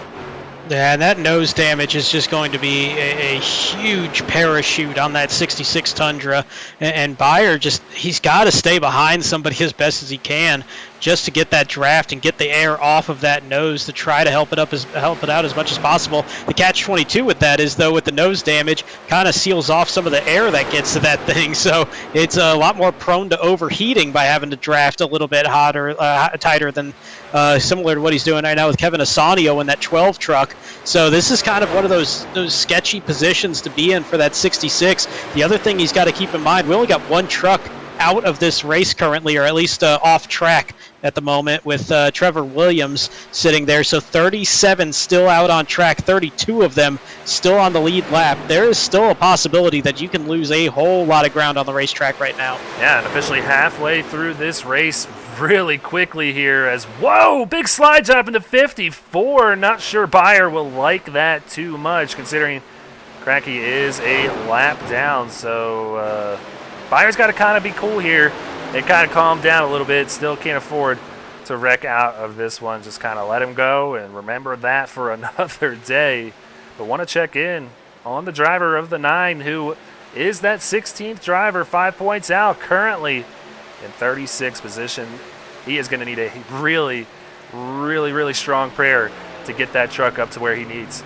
Yeah, and that nose damage is just going to be a huge parachute on that 66 Tundra. And Byer he's got to stay behind somebody as best as he can. just to get that draft and get the air off of that nose to try to help it out as much as possible. The catch-22 with that is, though, with the nose damage, kind of seals off some of the air that gets to that thing, so it's a lot more prone to overheating by having to draft a little bit tighter than similar to what he's doing right now with Kevin Asanio in that 12 truck. So this is kind of one of those sketchy positions to be in for that 66. The other thing he's got to keep in mind, we only got one truck out of this race currently, or at least off track at the moment, with Trevor Williams sitting there. So 37 still out on track, 32 of them still on the lead lap. There is still a possibility that you can lose a whole lot of ground on the racetrack right now. Yeah, and officially halfway through this race really quickly here as, whoa, big slide jump into 54. Not sure Beyer will like that too much, considering Cracky is a lap down. So Beyer's got to kind of be cool here and kind of calm down a little bit. Still can't afford to wreck out of this one. Just kind of let him go and remember that for another day. But want to check in on the driver of the 9, who is that 16th driver, 5 points out currently in 36th position. He is going to need a really, really, really strong prayer to get that truck up to where he needs.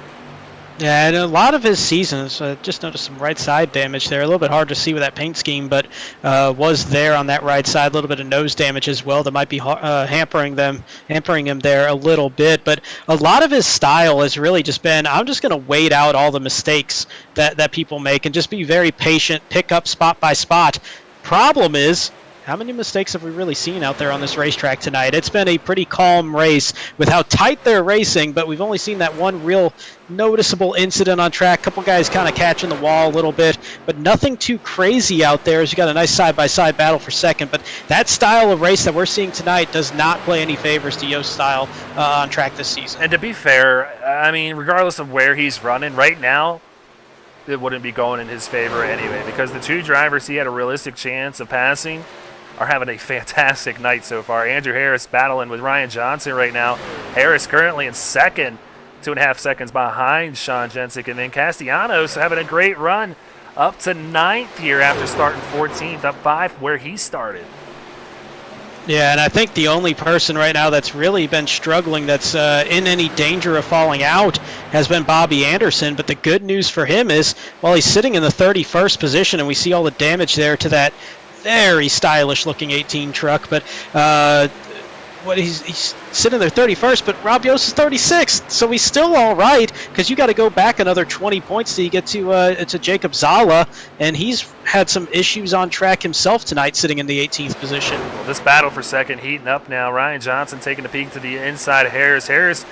Yeah, and a lot of his seasons, just noticed some right side damage there. A little bit hard to see with that paint scheme, but was there on that right side. A little bit of nose damage as well that might be hampering him there a little bit. But a lot of his style has really just been, I'm just going to wait out all the mistakes that people make and just be very patient, pick up spot by spot. Problem is, how many mistakes have we really seen out there on this racetrack tonight? It's been a pretty calm race with how tight they're racing, but we've only seen that one real noticeable incident on track. Couple guys kind of catching the wall a little bit, but nothing too crazy out there as you got a nice side-by-side battle for second. But that style of race that we're seeing tonight does not play any favors to Yost's style on track this season. And to be fair, I mean, regardless of where he's running right now, it wouldn't be going in his favor anyway, because the two drivers he had a realistic chance of passing are having a fantastic night so far. Andrew Harris battling with Ryan Johnson right now. Harris currently in second, 2.5 seconds behind Sean Jensic. And then Castellanos having a great run up to 9th here after starting 14th, up 5 where he started. Yeah, and I think the only person right now that's really been struggling, that's in any danger of falling out, has been Bobby Anderson. But the good news for him is, while he's sitting in the 31st position, and we see all the damage there to that very stylish-looking 18 truck, but he's sitting there 31st, but Rob Yost is 36th, so he's still all right, because you got to go back another 20 points till you get to Jacob Zala, and he's had some issues on track himself tonight, sitting in the 18th position. Well, this battle for second heating up now. Ryan Johnson taking a peek to the inside of Harris. Harris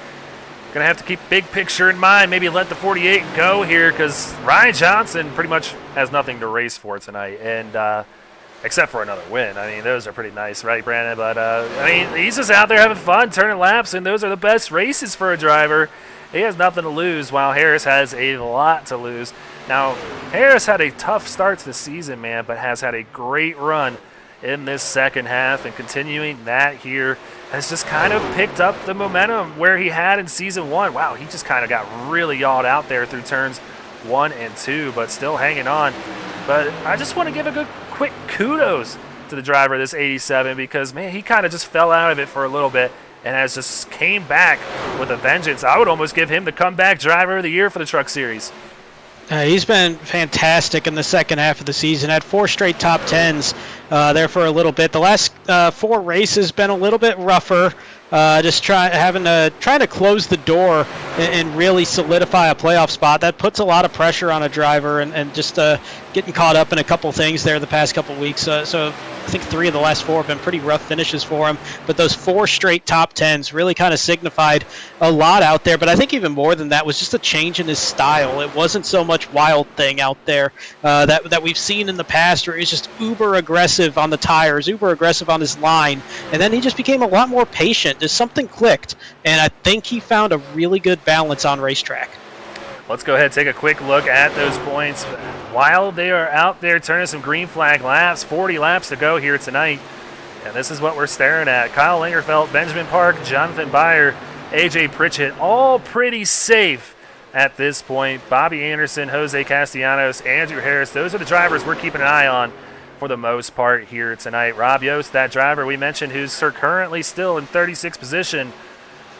going to have to keep big picture in mind, maybe let the 48 go here, because Ryan Johnson pretty much has nothing to race for tonight, and except for another win. I mean, those are pretty nice, right, Brandon? But, I mean, he's just out there having fun, turning laps, and those are the best races for a driver. He has nothing to lose, while Harris has a lot to lose. Now, Harris had a tough start to the season, man, but has had a great run in this second half, and continuing that here has just kind of picked up the momentum where he had in season 1. Wow, he just kind of got really yawed out there through turns 1 and 2, but still hanging on. But I just want to give a quick kudos to the driver of this 87, because, man, he kind of just fell out of it for a little bit and has just came back with a vengeance. I would almost give him the comeback driver of the year for the Truck Series. He's been fantastic in the second half of the season. Had 4 straight top 10s there for a little bit. The last 4 races been a little bit rougher. Just trying to close the door and really solidify a playoff spot. That puts a lot of pressure on a driver, and just getting caught up in a couple things there the past couple weeks. So I think 3 of the last 4 have been pretty rough finishes for him. But those 4 straight top 10s really kind of signified a lot out there. But I think even more than that was just a change in his style. It wasn't so much wild thing out there that we've seen in the past, where he's just uber aggressive on the tires, uber aggressive on his line. And then he just became a lot more patient. Just something clicked, and I think he found a really good balance on racetrack. Let's go ahead and take a quick look at those points. While they are out there turning some green flag laps, 40 laps to go here tonight, and this is what we're staring at. Kyle Lingerfeld, Benjamin Park, Jonathan Beyer, AJ Pritchett, all pretty safe at this point. Bobby Anderson, Jose Castellanos, Andrew Harris, those are the drivers we're keeping an eye on for the most part here tonight. Rob Yost, that driver we mentioned, who's currently still in 36th position,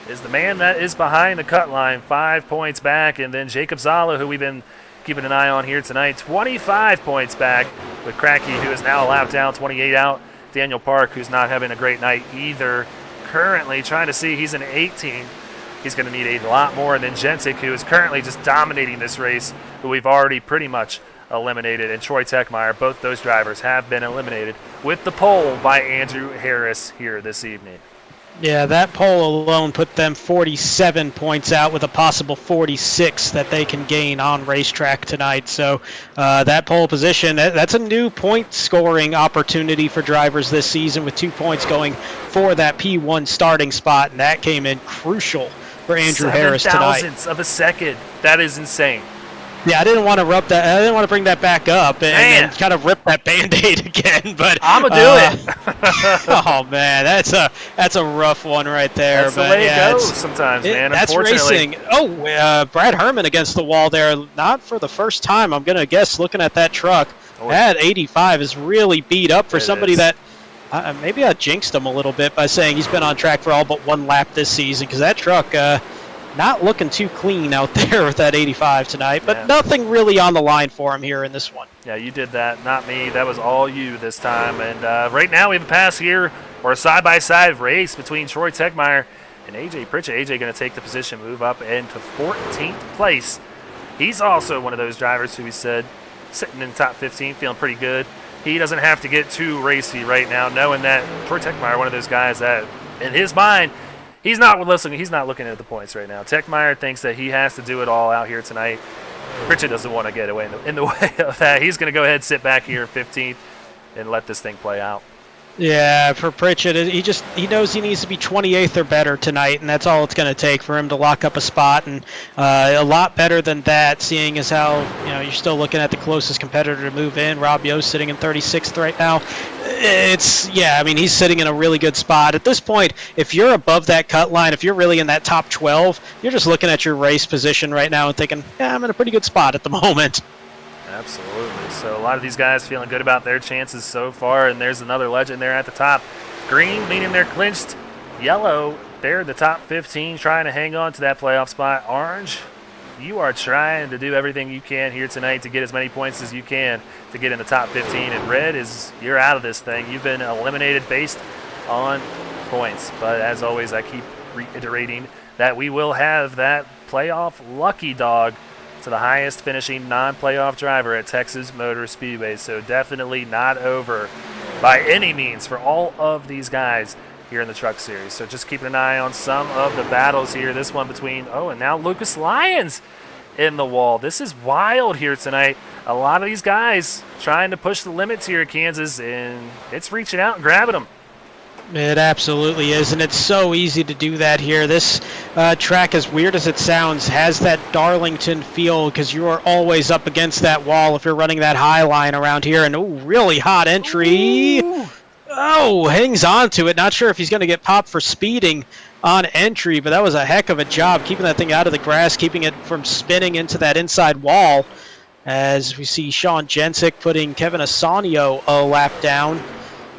is the man that is behind the cut line, 5 points back. And then Jacob Zala, who we've been keeping an eye on here tonight, 25 points back, with Cracky, who is now a lap down, 28 out. Daniel Park, who's not having a great night either, currently trying to see, he's in 18. He's going to need a lot more than Jensic, who is currently just dominating this race, who we've already pretty much eliminated. And Troy Techmeyer, both those drivers have been eliminated with the pole by Andrew Harris here this evening. Yeah, that pole alone put them 47 points out with a possible 46 that they can gain on racetrack tonight. So that pole position, that's a new point scoring opportunity for drivers this season, with 2 points going for that P1 starting spot, and that came in crucial for Andrew Harris tonight. 7,000ths of a second. That is insane. Yeah, I didn't want to I didn't want to bring that back up and kind of rip that Band-Aid again, but I'm gonna do it. Oh man, that's a rough one right there. That's but the way yeah, it goes sometimes, man. That's racing. Oh, Brad Herman against the wall there, not for the first time, I'm gonna guess. Looking at that truck, that 85 is really beat up for somebody that. Maybe I jinxed him a little bit by saying he's been on track for all but one lap this season, because that truck. Not looking too clean out there with that 85 tonight, but nothing really on the line for him here in this one. Yeah, you did that, not me. That was all you this time. And right now we have a pass here, or a side-by-side race between Troy Techmeyer and AJ Pritchett. AJ going to take the position, move up into 14th place. He's also one of those drivers who we said sitting in the top 15, feeling pretty good. He doesn't have to get too racy right now, knowing that Troy Techmeyer, one of those guys that, in his mind, he's not listening. He's not looking at the points right now. Techmeyer thinks that he has to do it all out here tonight. Pritchett doesn't want to get away in the way of that. He's going to go ahead and sit back here in 15th and let this thing play out. Yeah, for Pritchett, he knows he needs to be 28th or better tonight, and that's all it's going to take for him to lock up a spot. And a lot better than that, seeing as how you're still looking at the closest competitor to move in. Rob Yost sitting in 36th right now. He's sitting in a really good spot at this point. If you're above that cut line, if you're really in that top 12, you're just looking at your race position right now and thinking, I'm in a pretty good spot at the moment. Absolutely. So a lot of these guys feeling good about their chances so far, and there's another legend there at the top. Green leading their clinched. Yellow, they're the top 15 trying to hang on to that playoff spot. Orange, you are trying to do everything you can here tonight to get as many points as you can to get in the top 15. And red you're out of this thing. You've been eliminated based on points. But as always, I keep reiterating that we will have that playoff lucky dog to the highest finishing non-playoff driver at Texas Motor Speedway. So definitely not over by any means for all of these guys here in the Truck Series. So just keeping an eye on some of the battles here. This one between, and now Lucas Lyons in the wall. This is wild here tonight. A lot of these guys trying to push the limits here at Kansas, and it's reaching out and grabbing them. It absolutely is, and it's so easy to do that here. This track, as weird as it sounds, has that Darlington feel, because you are always up against that wall if you're running that high line around here. And really hot entry. Ooh. Hangs on to it. Not sure if he's going to get popped for speeding on entry, but that was a heck of a job keeping that thing out of the grass, keeping it from spinning into that inside wall. As we see Sean Jensic putting Kevin Asanio a lap down.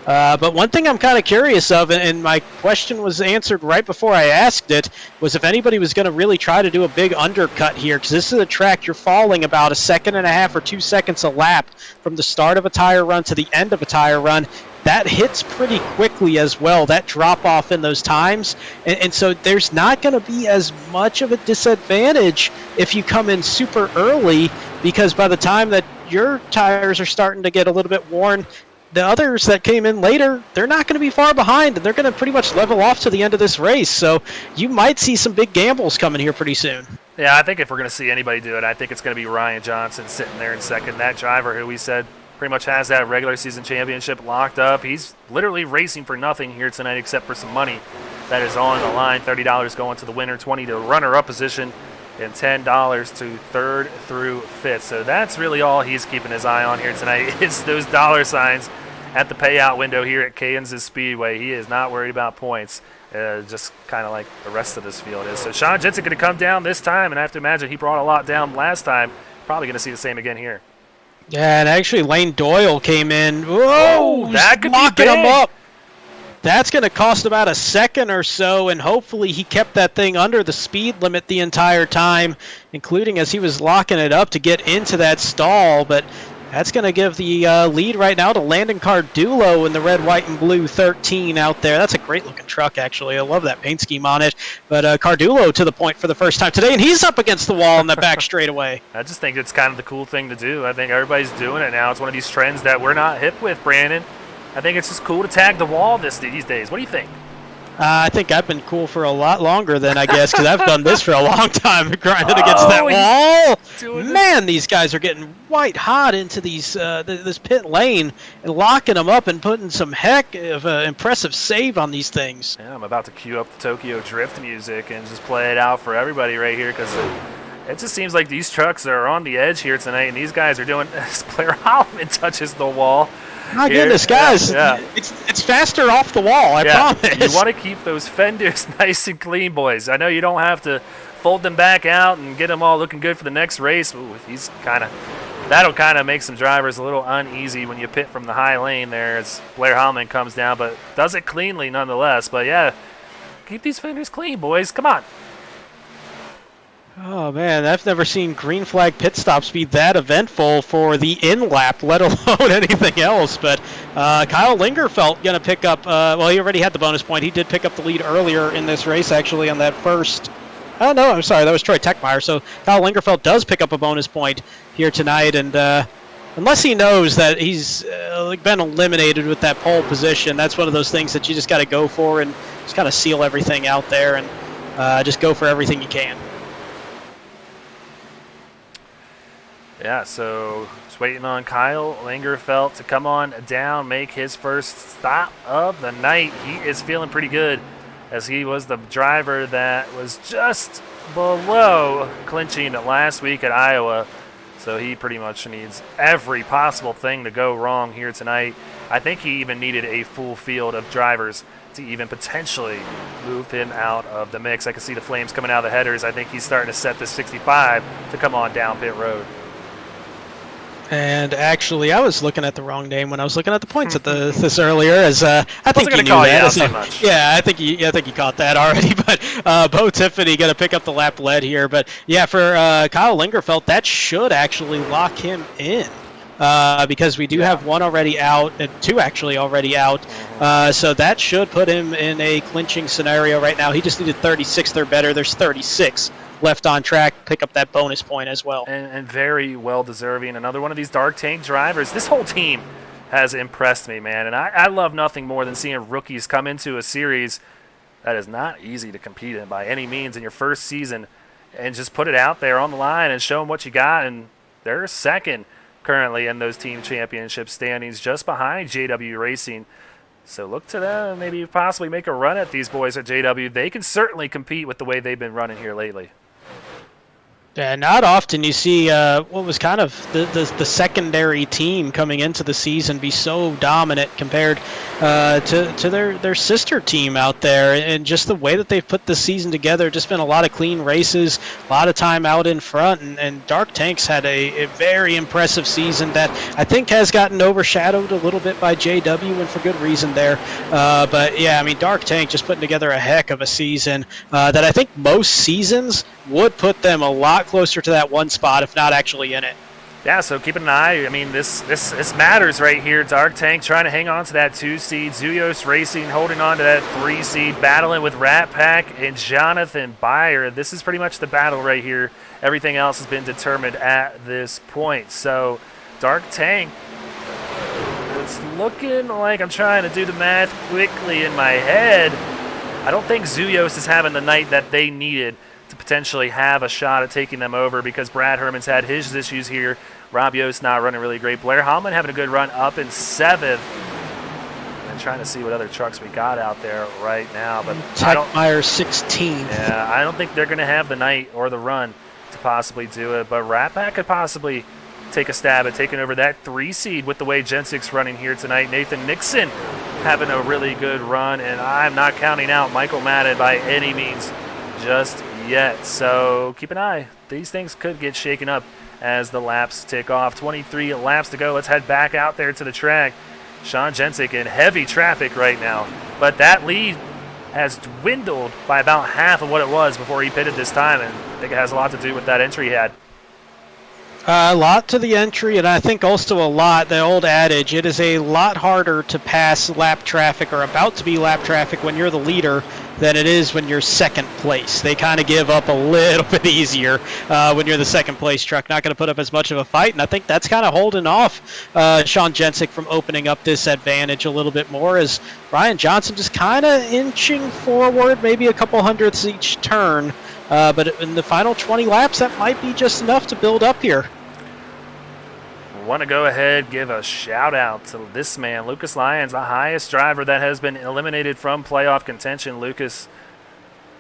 But one thing I'm kind of curious of, and my question was answered right before I asked it, was if anybody was going to really try to do a big undercut here, because this is a track you're falling about 1.5 seconds or 2 seconds a lap from the start of a tire run to the end of a tire run. That hits pretty quickly as well, that drop-off in those times. And so there's not going to be as much of a disadvantage if you come in super early, because by the time that your tires are starting to get a little bit worn, the others that came in later, they're not going to be far behind, and they're going to pretty much level off to the end of this race. So you might see some big gambles coming here pretty soon. Yeah, I think if we're going to see anybody do it, I think it's going to be Ryan Johnson sitting there in second. That driver who we said pretty much has that regular season championship locked up. He's literally racing for nothing here tonight except for some money that is on the line. $30 going to the winner, $20 to runner-up position, and $10 to third through fifth. So that's really all he's keeping his eye on here tonight is those dollar signs at the payout window here at Kansas Speedway. He is not worried about points, just kind of like the rest of this field is. So Sean Jensen going to come down this time, and I have to imagine he brought a lot down last time. Probably going to see the same again here. Yeah, and actually Lane Doyle came in. Oh, Whoa, that could be locking him big. up. That's going to cost about a second or so, and hopefully he kept that thing under the speed limit the entire time, including as he was locking it up to get into that stall. But that's going to give the lead right now to Landon Cardulo in the red, white, and blue 13 out there. That's a great-looking truck, actually. I love that paint scheme on it. But Cardulo to the point for the first time today, and he's up against the wall in the back straightaway. I just think it's kind of the cool thing to do. I think everybody's doing it now. It's one of these trends that we're not hip with, Brandon. I think it's just cool to tag the wall these days. What do you think? I think I've been cool for a lot longer than I guess, because I've done this for a long time, grinding against that wall. Man, these guys are getting white hot into these this pit lane and locking them up and putting some heck of an impressive save on these things. Yeah, I'm about to cue up the Tokyo Drift music and just play it out for everybody right here, because it just seems like these trucks are on the edge here tonight, and these guys are doing as Blair Holloman touches the wall. My goodness, guys, it's faster off the wall, I promise. You want to keep those fenders nice and clean, boys. I know you don't have to fold them back out and get them all looking good for the next race. Ooh, that'll kind of make some drivers a little uneasy when you pit from the high lane there as Blair Holloman comes down, but does it cleanly nonetheless. But yeah, keep these fenders clean, boys. Come on. Oh, man, I've never seen green flag pit stops be that eventful for the in-lap, let alone anything else. But Kyle Lingerfelt going to pick up, well, he already had the bonus point. He did pick up the lead earlier in this race, actually, on that first. Oh, no, I'm sorry, that was Troy Techmeyer. So Kyle Lingerfelt does pick up a bonus point here tonight. And unless he knows that he's been eliminated with that pole position, that's one of those things that you just got to go for and just kind of seal everything out there and just go for everything you can. Yeah, so just waiting on Kyle Lingerfelt to come on down, make his first stop of the night. He is feeling pretty good, as he was the driver that was just below clinching last week at Iowa. So he pretty much needs every possible thing to go wrong here tonight. I think he even needed a full field of drivers to even potentially move him out of the mix. I can see the flames coming out of the headers. I think he's starting to set the 65 to come on down pit road. And actually, I was looking at the wrong name when I was looking at the points at this earlier. As I think you knew that. Yeah, I think you caught that already. But Bo Tiffany going to pick up the lap lead here. But yeah, for Kyle Lingerfelt, that should actually lock him in. Because we do have one already out, and two actually already out. So that should put him in a clinching scenario right now. He just needed 36 or better. There's 36 left on track. Pick up that bonus point as well. And very well deserving. Another one of these dark tank drivers. This whole team has impressed me, man. And I love nothing more than seeing rookies come into a series that is not easy to compete in by any means in your first season, and just put it out there on the line and show them what you got. And they're second currently in those team championship standings, just behind JW Racing. So look to them and maybe possibly make a run at these boys at JW. They can certainly compete with the way they've been running here lately. Yeah, not often you see what was kind of the secondary team coming into the season be so dominant compared to their sister team out there, and just the way that they've put the season together. Just been a lot of clean races, a lot of time out in front, and Dark Tanks had a very impressive season that I think has gotten overshadowed a little bit by JW, and for good reason there. But yeah, I mean, Dark Tank just putting together a heck of a season that I think most seasons would put them a lot closer to that one spot, if not actually in it. Yeah, so keep an eye. I mean, this matters right here. Dark Tank trying to hang on to that 2 seed. Zuyos Racing holding on to that 3 seed, battling with Rat Pack and Jonathan Byer. This is pretty much the battle right here. Everything else has been determined at this point. So Dark Tank, it's looking like, I'm trying to do the math quickly in my head, I don't think Zuyos is having the night that they needed to potentially have a shot at taking them over, because Brad Herman's had his issues here. Rob Yost not running really great. Blair Holloman having a good run up in 7th. And trying to see what other trucks we got out there right now. But Techmeyer 16. Yeah, I don't think they're going to have the night or the run to possibly do it. But Ratpack could possibly take a stab at taking over that 3 seed with the way Gen 6 running here tonight. Nathan Nixon having a really good run. And I'm not counting out Michael Madden by any means just yet. So keep an eye. These things could get shaken up as the laps tick off. 23 laps to go. Let's head back out there to the track. Sean Jensick in heavy traffic right now, but that lead has dwindled by about half of what it was before he pitted this time, and I think it has a lot to do with that entry he had. A lot to the entry, and I think also a lot, the old adage, it is a lot harder to pass lap traffic or about to be lap traffic when you're the leader than it is when you're second place. They kind of give up a little bit easier when you're the second place truck. Not going to put up as much of a fight, and I think that's kind of holding off Sean Jensick from opening up this advantage a little bit more as Ryan Johnson just kind of inching forward, maybe a couple hundredths each turn. But in the final 20 laps, that might be just enough to build up here. Want to go ahead, give a shout out to this man, Lucas Lyons, the highest driver that has been eliminated from playoff contention. Lucas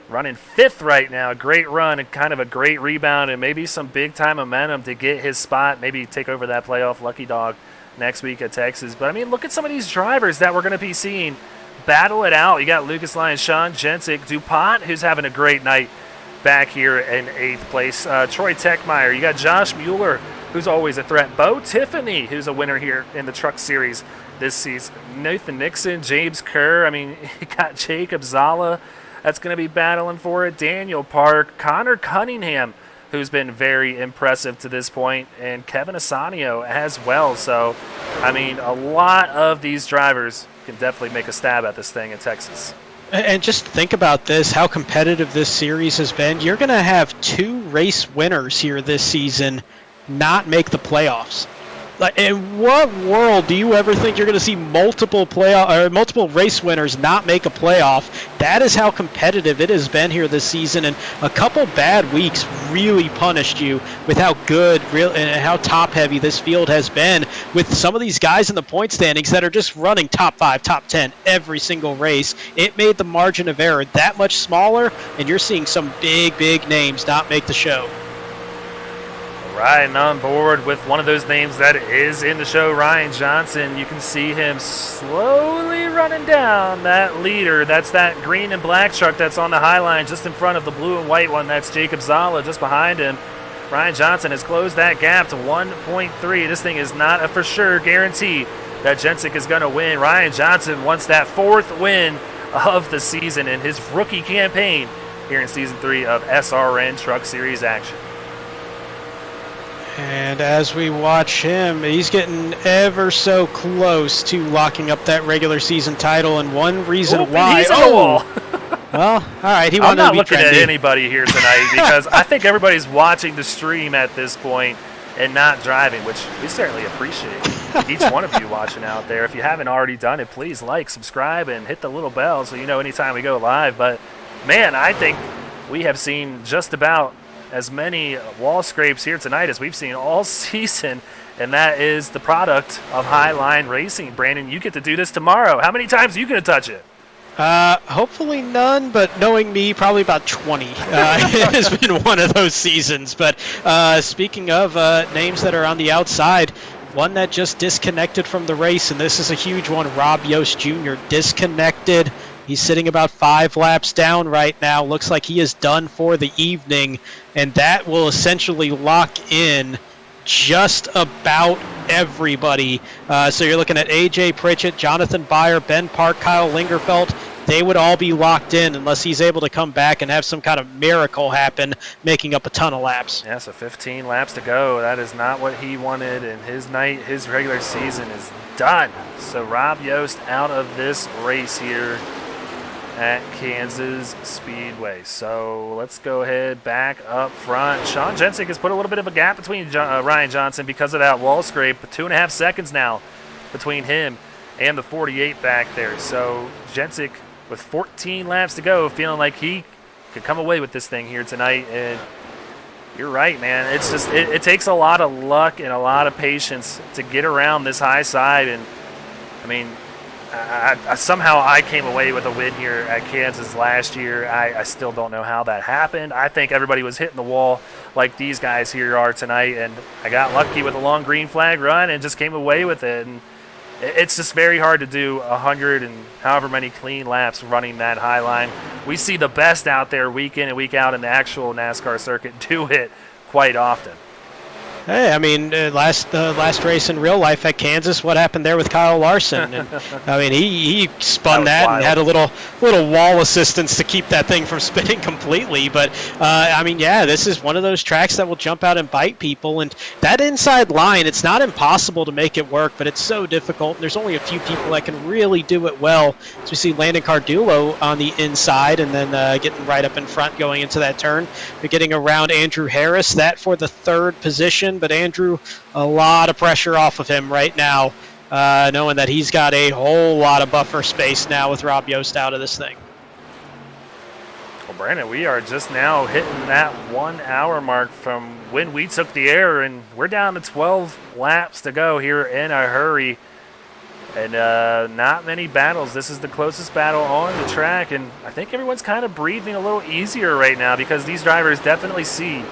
running 5th right now. Great run and kind of a great rebound and maybe some big time momentum to get his spot, maybe take over that playoff lucky dog next week at Texas. But I mean, look at some of these drivers that we're going to be seeing battle it out. You got Lucas Lyons, Sean Jensick, DuPont, who's having a great night back here in 8th place. Troy Techmeyer. You got Josh Mueller, who's always a threat. Bo Tiffany, who's a winner here in the Truck Series this season. Nathan Nixon, James Kerr. I mean, you got Jacob Zala that's going to be battling for it. Daniel Park, Connor Cunningham, who's been very impressive to this point, and Kevin Asanio as well. So, I mean, a lot of these drivers can definitely make a stab at this thing in Texas. And just think about this, how competitive this series has been. You're going to have 2 race winners here this season not make the playoffs. Like, in what world do you ever think you're going to see multiple race winners not make a playoff? That is how competitive it has been here this season, and a couple bad weeks really punished you with how good and how top heavy this field has been, with some of these guys in the point standings that are just running top 5, top 10 every single race. It made the margin of error that much smaller, and you're seeing some big names not make the show. Riding on board with one of those names that is in the show, Ryan Johnson. You can see him slowly running down that leader. That's that green and black truck that's on the high line just in front of the blue and white one. That's Jacob Zala just behind him. Ryan Johnson has closed that gap to 1.3. This thing is not a for sure guarantee that Jensick is going to win. Ryan Johnson wants that 4th win of the season in his rookie campaign here in Season 3 of SRN Truck Series action. And as we watch him, he's getting ever so close to locking up that regular season title, and one reason why... He's on the wall. Well, all right, he wanted to be trendy. I'm not looking at anybody here tonight because I think everybody's watching the stream at this point and not driving, which we certainly appreciate. Each one of you watching out there. If you haven't already done it, please like, subscribe, and hit the little bell so you know anytime we go live. But, man, I think we have seen just about as many wall scrapes here tonight as we've seen all season, and that is the product of Highline Racing. Brandon, you get to do this tomorrow. How many times are you going to touch it? Hopefully none, but knowing me, probably about 20. It has been one of those seasons. But speaking of names that are on the outside, one that just disconnected from the race, and this is a huge one, Rob Yost Jr. disconnected. He's sitting about 5 laps down right now. Looks like he is done for the evening, and that will essentially lock in just about everybody. So you're looking at A.J. Pritchett, Jonathan Byer, Ben Park, Kyle Lingerfelt. They would all be locked in unless he's able to come back and have some kind of miracle happen, making up a ton of laps. Yeah, so 15 laps to go. That is not what he wanted, and his regular season is done. So Rob Yost out of this race here at Kansas Speedway. So let's go ahead back up front. Sean Jensick has put a little bit of a gap between Ryan Johnson because of that wall scrape. 2.5 seconds now between him and the 48 back there. So Jensick with 14 laps to go, feeling like he could come away with this thing here tonight. And you're right, man. It's just it takes a lot of luck and a lot of patience to get around this high side. And I mean, somehow I came away with a win here at Kansas last year. I still don't know how that happened. I think everybody was hitting the wall like these guys here are tonight, and I got lucky with a long green flag run and just came away with it. And It's just very hard to do 100 and however many clean laps running that high line. We see the best out there week in and week out in the actual NASCAR circuit do it quite often. Hey, I mean, last race in real life at Kansas, what happened there with Kyle Larson? And, I mean, he spun that and had a little wall assistance to keep that thing from spinning completely. But, I mean, yeah, this is one of those tracks that will jump out and bite people. And that inside line, it's not impossible to make it work, but it's so difficult. And there's only a few people that can really do it well. So we see Landon Cardullo on the inside and then getting right up in front going into that turn. They're getting around Andrew Harris, that for the third position. But Andrew, a lot of pressure off of him right now, knowing that he's got a whole lot of buffer space now with Rob Yost out of this thing. Well, Brandon, we are just now hitting that 1 hour mark from when we took the air, and we're down to 12 laps to go here in a hurry. And not many battles. This is the closest battle on the track, and I think everyone's kind of breathing a little easier right now because these drivers definitely see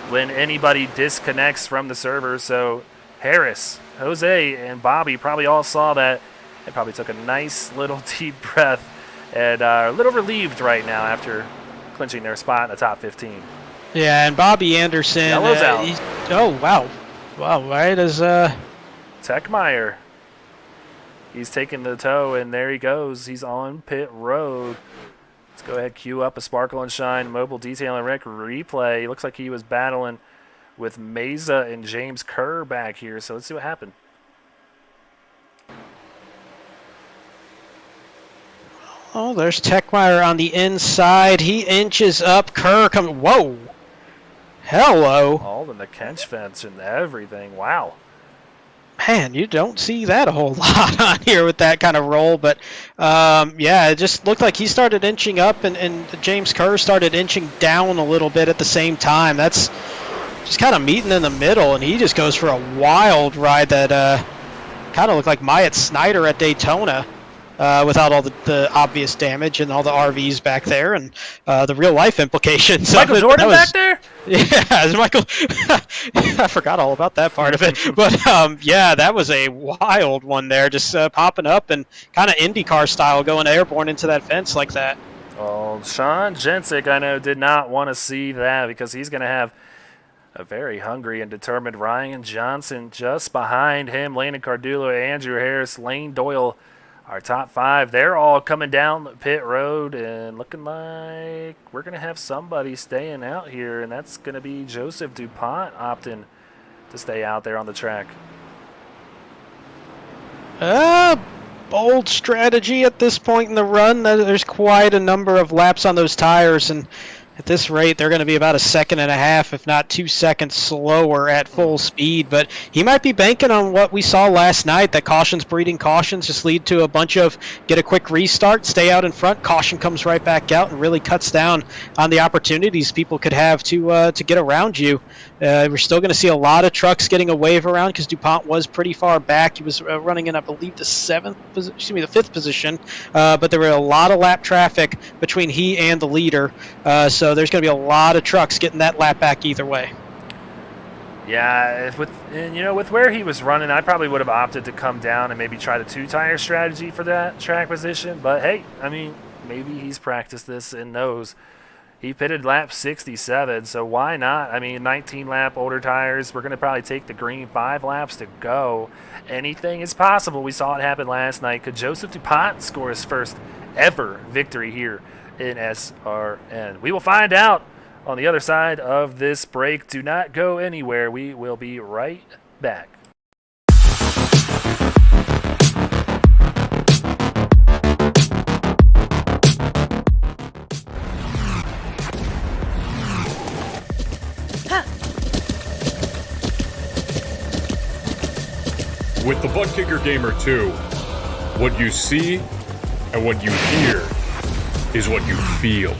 when anybody disconnects from the server. So Harris, Jose, and Bobby probably all saw that. They probably took a nice little deep breath and are a little relieved right now after clinching their spot in the top 15. Yeah, and Bobby Anderson. Yellow's out. Oh, wow. Wow, right as... Techmeyer. He's taking the tow, and there he goes. He's on pit road. Let's go ahead, cue up a Sparkle and Shine Mobile Detail and Rec replay. Looks like he was battling with Mesa and James Kerr back here, so let's see what happened. Oh, there's Techmeyer on the inside. He inches up. Kerr coming. Whoa. Hello. All in the Kench fence and everything. Wow. Man, you don't see that a whole lot on here with that kind of roll. But, yeah, it just looked like he started inching up and James Kerr started inching down a little bit at the same time. That's just kind of meeting in the middle, and he just goes for a wild ride that kind of looked like Myatt Snyder at Daytona. Without all the obvious damage and all the RVs back there and the real-life implications. Michael Jordan back there? Yeah, Michael. I forgot all about that part of it. But, yeah, that was a wild one there, just popping up and kind of IndyCar style going airborne into that fence like that. Well, Sean Jensick, I know, did not want to see that because he's going to have a very hungry and determined Ryan Johnson just behind him. Landon Cardullo, Andrew Harris, Lane Doyle, our top five. They're all coming down pit road and looking like we're going to have somebody staying out here, and that's going to be Joseph DuPont opting to stay out there on the track. Bold strategy at this point in the run. There's quite a number of laps on those tires, and at this rate, they're going to be about 1.5 seconds, if not 2 seconds slower at full speed. But he might be banking on what we saw last night, that cautions breeding cautions just lead to a bunch of get a quick restart, stay out in front, caution comes right back out and really cuts down on the opportunities people could have to get around you. We're still going to see a lot of trucks getting a wave around because DuPont was pretty far back. He was running in, I believe, the 5th position. But there were a lot of lap traffic between he and the leader. So there's going to be a lot of trucks getting that lap back either way. Yeah, with where he was running, I probably would have opted to come down and maybe try the 2-tire strategy for that track position. But hey, I mean, maybe he's practiced this and knows. He pitted lap 67, so why not? I mean, 19-lap older tires. We're going to probably take the green 5 laps to go. Anything is possible. We saw it happen last night. Could Joseph DuPont score his first ever victory here in SRN? We will find out on the other side of this break. Do not go anywhere. We will be right back. With the Butt Kicker Gamer 2, what you see and what you hear is what you feel.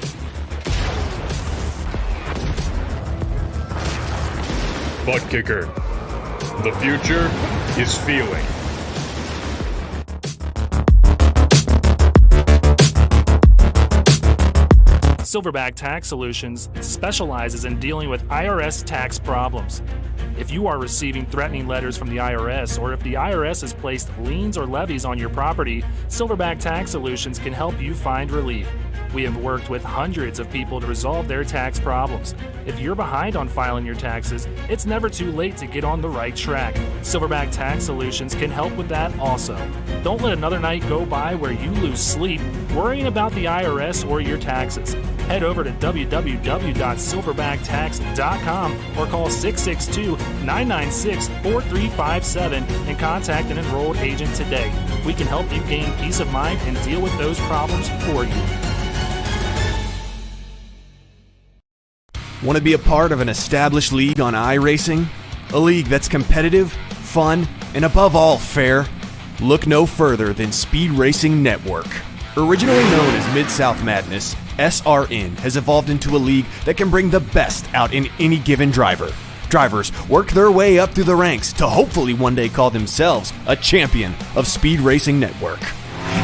Butt Kicker. The future is feeling. Silverback Tax Solutions specializes in dealing with IRS tax problems. If you are receiving threatening letters from the IRS, or if the IRS has placed liens or levies on your property, Silverback Tax Solutions can help you find relief. We have worked with hundreds of people to resolve their tax problems. If you're behind on filing your taxes, it's never too late to get on the right track. Silverback Tax Solutions can help with that also. Don't let another night go by where you lose sleep worrying about the IRS or your taxes. Head over to www.silverbacttax.com or call 662-996-4357 and contact an enrolled agent today. We can help you gain peace of mind and deal with those problems for you. Want to be a part of an established league on iRacing? A league that's competitive, fun, and above all fair? Look no further than Speed Racing Network. Originally known as Mid-South Madness, SRN has evolved into a league that can bring the best out in any given driver. Drivers work their way up through the ranks to hopefully one day call themselves a champion of Speed Racing Network.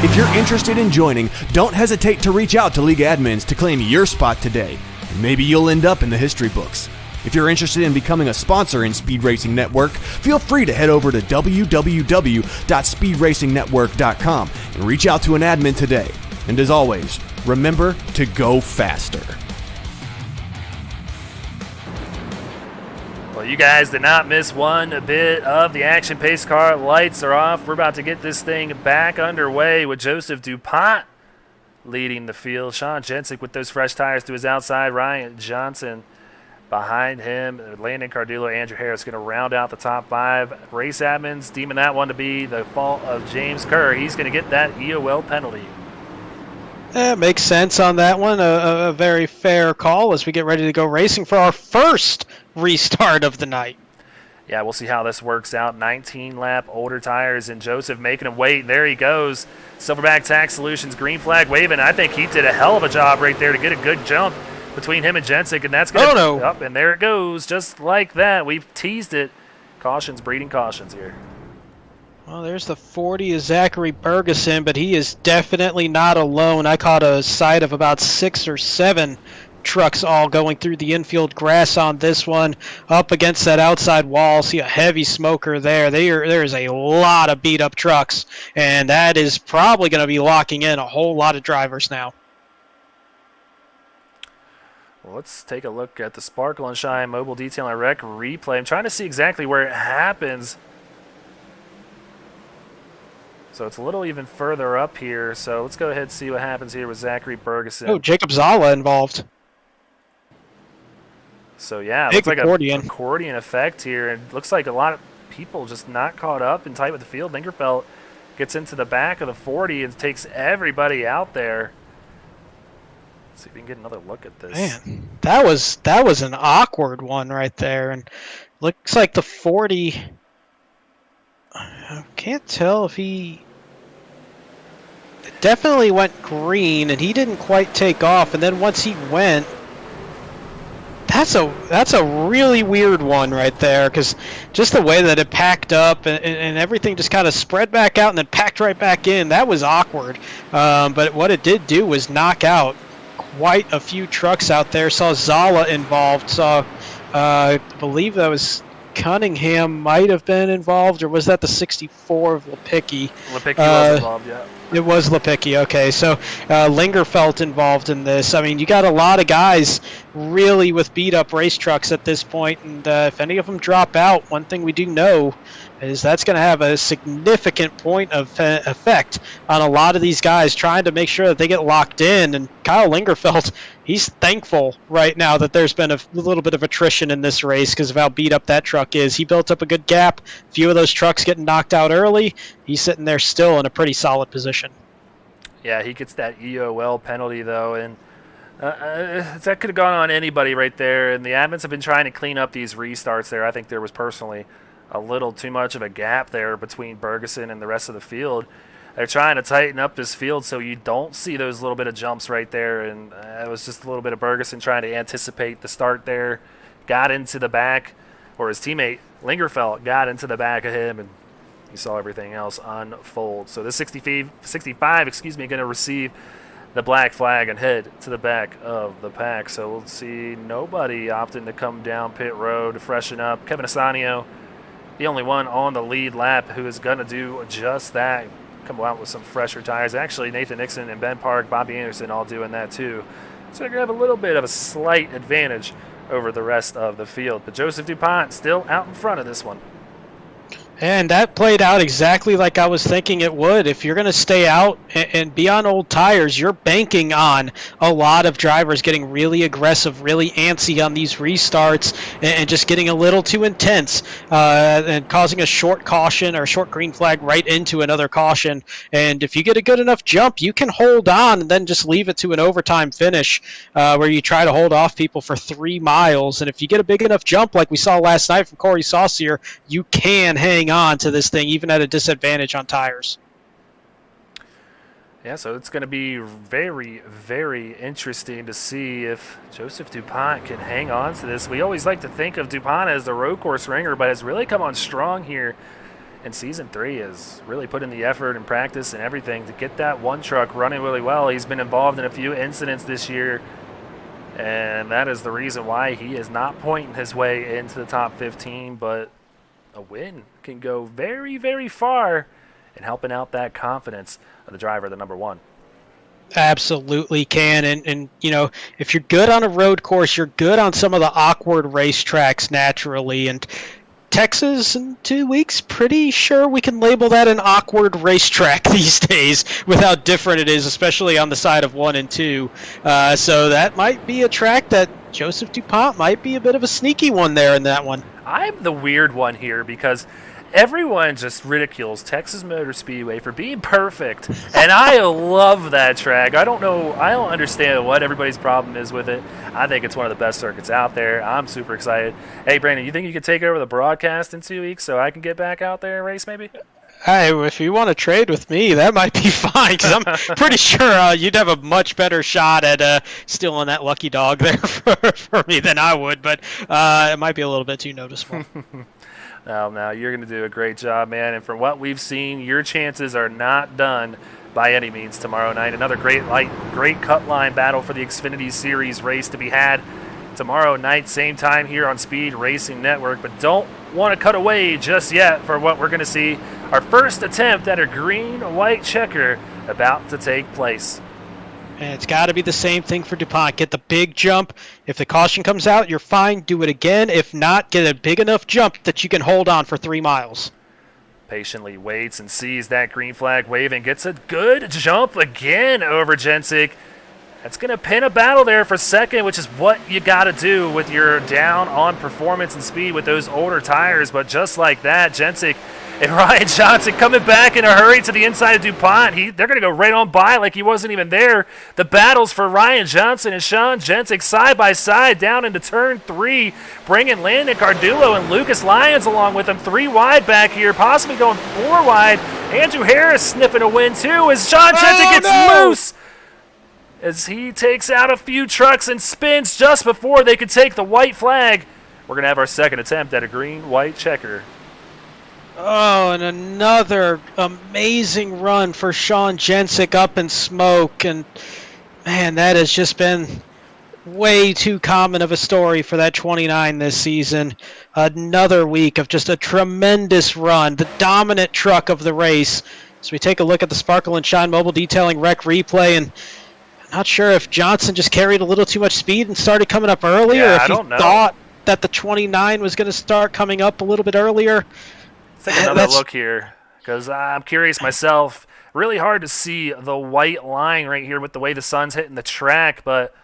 If you're interested in joining, don't hesitate to reach out to league admins to claim your spot today. Maybe you'll end up in the history books. If you're interested in becoming a sponsor in Speed Racing Network, feel free to head over to www.speedracingnetwork.com and reach out to an admin today. And as always, remember to go faster. Well, you guys did not miss one bit of the action. Pace car lights are off. We're about to get this thing back underway with Joseph DuPont leading the field. Sean Jensick with those fresh tires to his outside. Ryan Johnson behind him. Landon Cardullo, Andrew Harris going to round out the top five. Race admins deeming that one to be the fault of James Kerr. He's going to get that EOL penalty. Yeah, makes sense on that one. A very fair call as we get ready to go racing for our first restart of the night. Yeah, we'll see how this works out. 19-lap older tires, and Joseph making him wait. There he goes. Silverback Tax Solutions, green flag waving. I think he did a hell of a job right there to get a good jump between him and Jensick, and that's going to up, and there it goes, just like that. We've teased it. Cautions breeding cautions here. Well, there's the 40 of Zachary Bergeson, but he is definitely not alone. I caught a sight of about 6 or 7 trucks all going through the infield grass on this one, up against that outside wall. See a heavy smoker there. There is a lot of beat up trucks, and that is probably going to be locking in a whole lot of drivers now. Well, let's take a look at the Sparkle and Shine Mobile Detail and Rec replay. I'm trying to see exactly where it happens. So it's a little even further up here. So let's go ahead and see what happens here with Zachary Bergeson. Oh, Jacob Zala involved. So, yeah, it Big looks like accordion. an accordion effect here. And looks like a lot of people just not caught up and tight with the field. Lingerfeld gets into the back of the 40 and takes everybody out there. Let's see if we can get another look at this. Man, that was an awkward one right there. And looks like the 40, I can't tell if he definitely went green, and he didn't quite take off. And then once he went, that's a really weird one right there, because just the way that it packed up and everything just kind of spread back out and then packed right back in, that was awkward. But what it did do was knock out quite a few trucks out there. Saw Zala involved. Saw, I believe that was Cunningham might have been involved, or was that the 64 of Lipicki? Lipicki was involved, yeah. It was Lipicki, okay. So Lingerfeld involved in this. I mean, you got a lot of guys really with beat-up race trucks at this point, and if any of them drop out, one thing we do know is that's going to have a significant point of effect on a lot of these guys trying to make sure that they get locked in. And Kyle Lingerfeld, he's thankful right now that there's been a little bit of attrition in this race because of how beat up that truck is. He built up a good gap. A few of those trucks getting knocked out early. He's sitting there still in a pretty solid position. Yeah, he gets that EOL penalty, though, and that could have gone on anybody right there. And the admins have been trying to clean up these restarts there. I think there was personally a little too much of a gap there between Bergeson and the rest of the field. They're trying to tighten up this field so you don't see those little bit of jumps right there. And it was just a little bit of Bergeson trying to anticipate the start there. Got into the back, or his teammate Lingerfeld got into the back of him, and you saw everything else unfold. So this 65, going to receive the black flag and head to the back of the pack. So we'll see nobody opting to come down pit road to freshen up. Kevin Asanio, the only one on the lead lap who is going to do just that, come out with some fresher tires. Actually, Nathan Nixon and Ben Park, Bobby Anderson all doing that too. So they're going to have a little bit of a slight advantage over the rest of the field. But Joseph DuPont still out in front of this one. And that played out exactly like I was thinking it would. If you're going to stay out and be on old tires, you're banking on a lot of drivers getting really aggressive, really antsy on these restarts and just getting a little too intense and causing a short caution or a short green flag right into another caution. And if you get a good enough jump, you can hold on and then just leave it to an overtime finish where you try to hold off people for 3 miles. And if you get a big enough jump like we saw last night from Corey Saucier, you can hang on to this thing even at a disadvantage on tires. Yeah, so it's going to be very, very interesting to see if Joseph DuPont can hang on to this. We always like to think of DuPont as the road course ringer, but has really come on strong here in Season 3, has really put in the effort and practice and everything to get that one truck running really well. He's been involved in a few incidents this year, and that is the reason why he is not pointing his way into the top 15, but a win can go very, very far in helping out that confidence of the driver, the number 1. Absolutely can. And you know, if you're good on a road course, you're good on some of the awkward racetracks naturally. And Texas in 2 weeks, pretty sure we can label that an awkward racetrack these days with how different it is, especially on the side of 1 and 2. So that might be a track that Joseph DuPont might be a bit of a sneaky one there in that one. I'm the weird one here because everyone just ridicules Texas Motor Speedway for being perfect, and I love that track. I don't understand what everybody's problem is with it. I think it's one of the best circuits out there. I'm super excited. Hey, Brandon, you think you could take over the broadcast in 2 weeks so I can get back out there and race maybe? Hey, if you want to trade with me, that might be fine, because I'm pretty sure you'd have a much better shot at stealing that lucky dog there for me than I would, but it might be a little bit too noticeable. No, you're going to do a great job, man. And from what we've seen, your chances are not done by any means tomorrow night. Another great cut line battle for the Xfinity Series race to be had tomorrow night, same time here on Speed Racing Network. But don't want to cut away just yet for what we're going to see. Our first attempt at a green-white checker about to take place. And it's got to be the same thing for DuPont. Get the big jump. If the caution comes out, you're fine. Do it again. If not, get a big enough jump that you can hold on for 3 miles. Patiently waits and sees that green flag wave and gets a good jump again over Jensic. That's going to pin a battle there for second, which is what you got to do with your down on performance and speed with those older tires. But just like that, Jensic and Ryan Johnson coming back in a hurry to the inside of DuPont. They're going to go right on by like he wasn't even there. The battles for Ryan Johnson and Sean Jensic side by side down into turn 3, bringing Landon Cardullo and Lucas Lyons along with him 3 wide back here, possibly going 4 wide. Andrew Harris sniffing a win too as Sean Jensic gets loose as he takes out a few trucks and spins just before they could take the white flag. We're going to have our second attempt at a green-white checker. Oh, and another amazing run for Sean Jensic up in smoke. And, man, that has just been way too common of a story for that 29 this season. Another week of just a tremendous run, the dominant truck of the race. So we take a look at the Sparkle and Shine Mobile Detailing Rec replay, and I'm not sure if Johnson just carried a little too much speed and started coming up earlier, or if he thought that the 29 was going to start coming up a little bit earlier. Let's take another look here, because I'm curious myself. Really hard to see the white line right here with the way the sun's hitting the track, but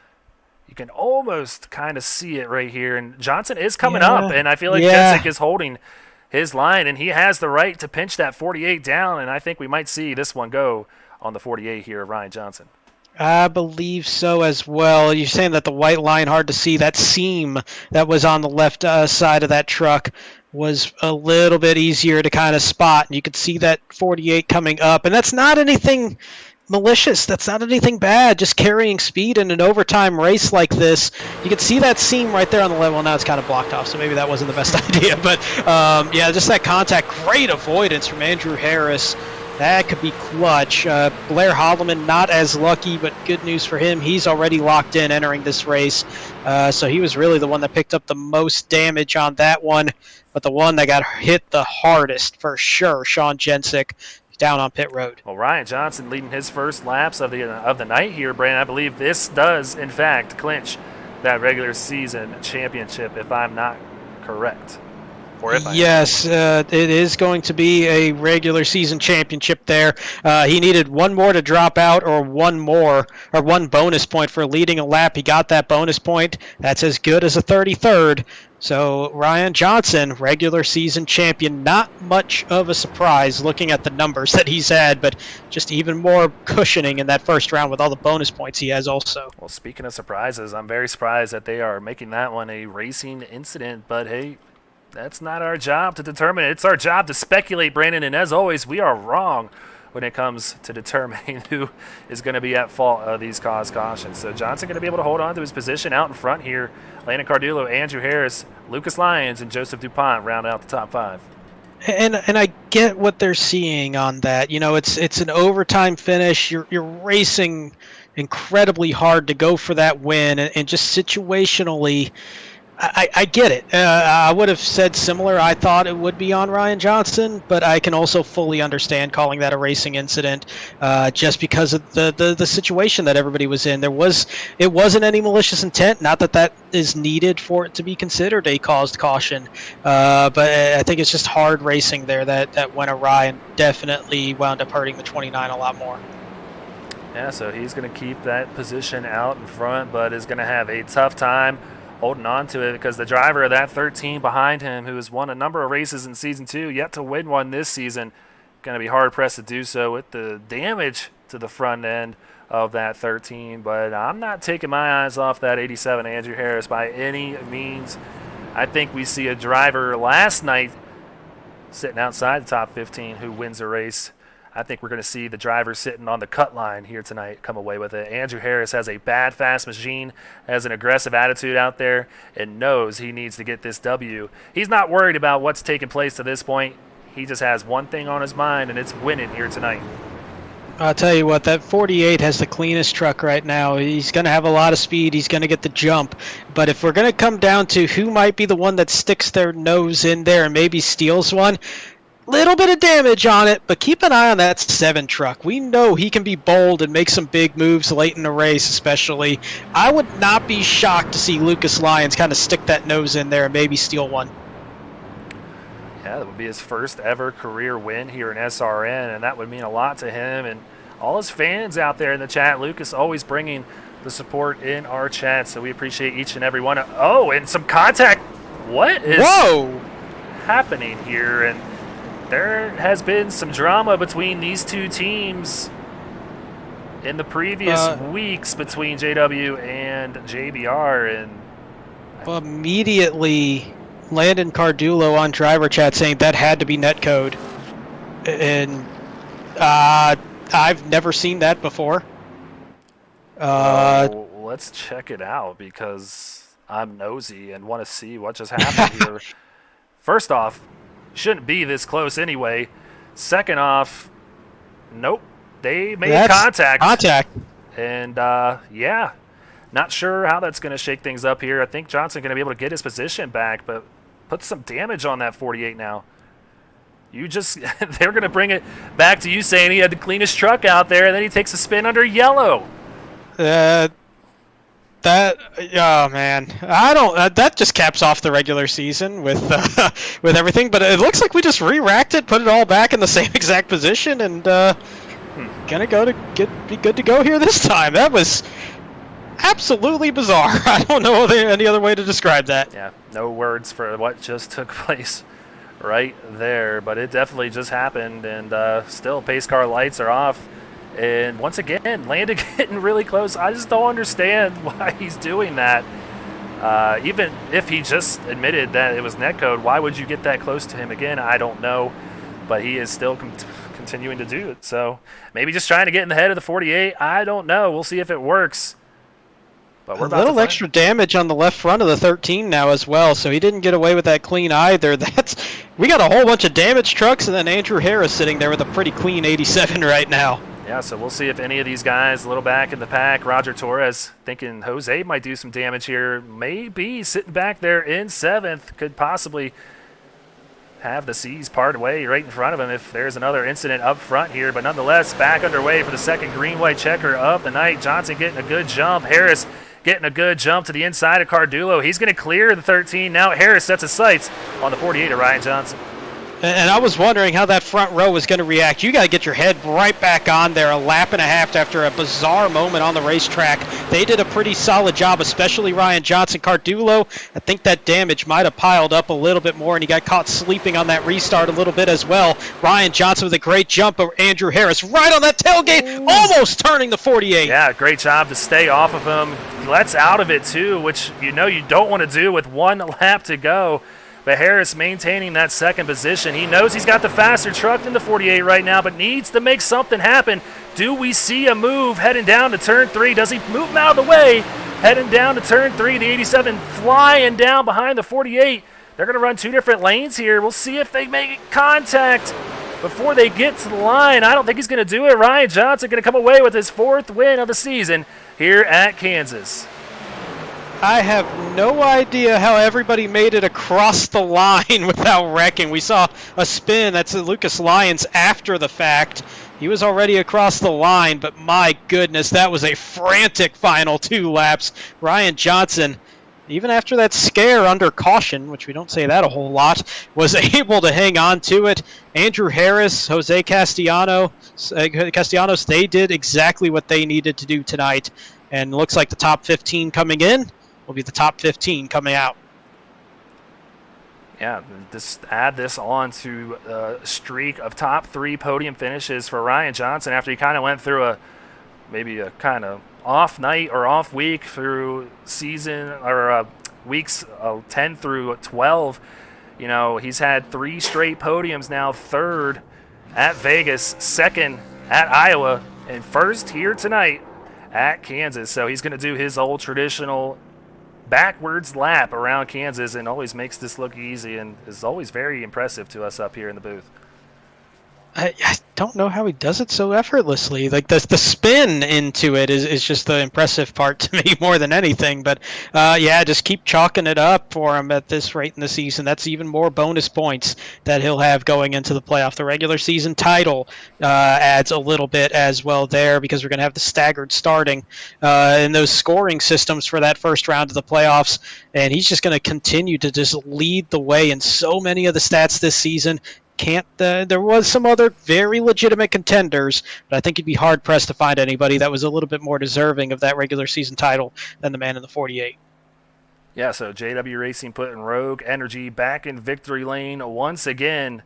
you can almost kind of see it right here. And Johnson is coming up, and I feel like Jensic is holding his line, and he has the right to pinch that 48 down, and I think we might see this one go on the 48 here of Ryan Johnson. I believe so as well. You're saying that the white line, hard to see. That seam that was on the left side of that truck was a little bit easier to kind of spot. And you could see that 48 coming up. And that's not anything malicious. That's not anything bad. Just carrying speed in an overtime race like this. You can see that seam right there on the level. Now it's kind of blocked off, so maybe that wasn't the best idea. But, yeah, just that contact. Great avoidance from Andrew Harris. That could be clutch. Blair Holloman not as lucky, but good news for him. He's already locked in entering this race. So he was really the one that picked up the most damage on that one. But the one that got hit the hardest for sure, Sean Jensick, down on pit road. Well, Ryan Johnson leading his first laps of the night here, Brandon. I believe this does, in fact, clinch that regular season championship, if I'm not correct. Yes, it is going to be a regular season championship there. He needed one more to drop out or one bonus point for leading a lap. He got that bonus point. That's as good as a 33rd. So Ryan Johnson, regular season champion, not much of a surprise looking at the numbers that he's had, but just even more cushioning in that first round with all the bonus points he has also. Well, speaking of surprises, I'm very surprised that they are making that one a racing incident, but hey, that's not our job to determine. It's our job to speculate, Brandon, and as always, we are wrong when it comes to determining who is going to be at fault of these cause cautions. So Johnson going to be able to hold on to his position out in front here. Landon Cardullo, Andrew Harris, Lucas Lyons, and Joseph DuPont round out the top 5. And I get what they're seeing on that. You know, it's an overtime finish. You're racing incredibly hard to go for that win, and just situationally, I get it. I would have said similar. I thought it would be on Ryan Johnson, but I can also fully understand calling that a racing incident just because of the situation that everybody was in. It wasn't any malicious intent. Not that is needed for it to be considered a caused caution, but I think it's just hard racing there that went awry and definitely wound up hurting the 29 a lot more. Yeah, so he's going to keep that position out in front, but is going to have a tough time holding on to it because the driver of that 13 behind him, who has won a number of races in Season 2, yet to win one this season, going to be hard-pressed to do so with the damage to the front end of that 13. But I'm not taking my eyes off that 87 Andrew Harris by any means. I think we see a driver last night sitting outside the top 15 who wins a race. I think we're going to see the driver sitting on the cut line here tonight come away with it. Andrew Harris has a bad, fast machine, has an aggressive attitude out there, and knows he needs to get this W. He's not worried about what's taking place to this point. He just has one thing on his mind, and it's winning here tonight. I'll tell you what, that 48 has the cleanest truck right now. He's going to have a lot of speed. He's going to get the jump. But if we're going to come down to who might be the one that sticks their nose in there and maybe steals one, little bit of damage on it, but keep an eye on that 7 truck. We know he can be bold and make some big moves late in the race, especially. I would not be shocked to see Lucas Lyons kind of stick that nose in there and maybe steal one. Yeah, that would be his first ever career win here in SRN, and that would mean a lot to him and all his fans out there in the chat. Lucas always bringing the support in our chat, so we appreciate each and every one. Oh, and some contact. What is happening here? And there has been some drama between these two teams in the previous weeks between JW and JBR. And immediately, Landon Cardullo on driver chat saying that had to be netcode. And I've never seen that before. Let's check it out because I'm nosy and want to see what just happened here. First off, shouldn't be this close anyway. Second off, nope, they made contact. And yeah, not sure how that's going to shake things up here. I think Johnson going to be able to get his position back, but put some damage on that 48 now. They're going to bring it back to you saying he had the cleanest truck out there, and then he takes a spin under yellow. Oh man, I don't. That just caps off the regular season with everything. But it looks like we just re-racked it, put it all back in the same exact position, and gonna be good to go here this time. That was absolutely bizarre. I don't know any other way to describe that. Yeah, no words for what just took place right there, but it definitely just happened, and still pace car lights are off. And once again, Landon getting really close. I just don't understand why he's doing that. Even if he just admitted that it was netcode, why would you get that close to him again? I don't know. But he is still continuing to do it. So maybe just trying to get in the head of the 48. I don't know. We'll see if it works. But we're a little extra damage on the left front of the 13 now as well, so he didn't get away with that clean either. We got a whole bunch of damaged trucks, and then Andrew Harris sitting there with a pretty clean 87 right now. Yeah, so we'll see if any of these guys a little back in the pack. Roger Torres thinking Jose might do some damage here. Maybe sitting back there in 7th. Could possibly have the C's part way right in front of him if there's another incident up front here. But nonetheless, back underway for the second green-white checker of the night. Johnson getting a good jump. Harris getting a good jump to the inside of Cardullo. He's going to clear the 13. Now Harris sets his sights on the 48 of Ryan Johnson. And I was wondering how that front row was going to react. You got to get your head right back on there. A lap and a half after a bizarre moment on the racetrack. They did a pretty solid job, especially Ryan Johnson. Cardullo, I think that damage might have piled up a little bit more, and he got caught sleeping on that restart a little bit as well. Ryan Johnson with a great jump over Andrew Harris right on that tailgate, almost turning the 48. Yeah, great job to stay off of him. Lets out of it too, which you know you don't want to do with 1 lap to go. But Harris maintaining that second position. He knows he's got the faster truck than the 48 right now, but needs to make something happen. Do we see a move heading down to turn 3? Does he move him out of the way? Heading down to turn 3, the 87 flying down behind the 48. They're going to run 2 different lanes here. We'll see if they make contact before they get to the line. I don't think he's going to do it. Ryan Johnson going to come away with his 4th win of the season here at Kansas. I have no idea how everybody made it across the line without wrecking. We saw a spin. That's Lucas Lyons after the fact. He was already across the line, but my goodness, that was a frantic final 2 laps. Ryan Johnson, even after that scare under caution, which we don't say that a whole lot, was able to hang on to it. Andrew Harris, Jose Castellanos, they did exactly what they needed to do tonight. And looks like the top 15 coming in will be the top 15 coming out. Yeah, add this on to a streak of top 3 podium finishes for Ryan Johnson after he kind of went through maybe a kind of off night or off week through season or weeks 10 through 12. You know, he's had 3 straight podiums now, 3rd at Vegas, 2nd at Iowa, and 1st here tonight at Kansas. So he's going to do his old traditional backwards lap around Kansas and always makes this look easy and is always very impressive to us up here in the booth. I don't know how he does it so effortlessly. Like the spin into it is just the impressive part to me more than anything. But yeah, just keep chalking it up for him at this rate in the season. That's even more bonus points that he'll have going into the playoff. The regular season title adds a little bit as well there because we're going to have the staggered starting in those scoring systems for that first round of the playoffs. And he's just going to continue to just lead the way in so many of the stats this season. There was some other very legitimate contenders, but I think you'd be hard-pressed to find anybody that was a little bit more deserving of that regular season title than the man in the 48. Yeah, so JW Racing putting Rogue Energy back in victory lane once again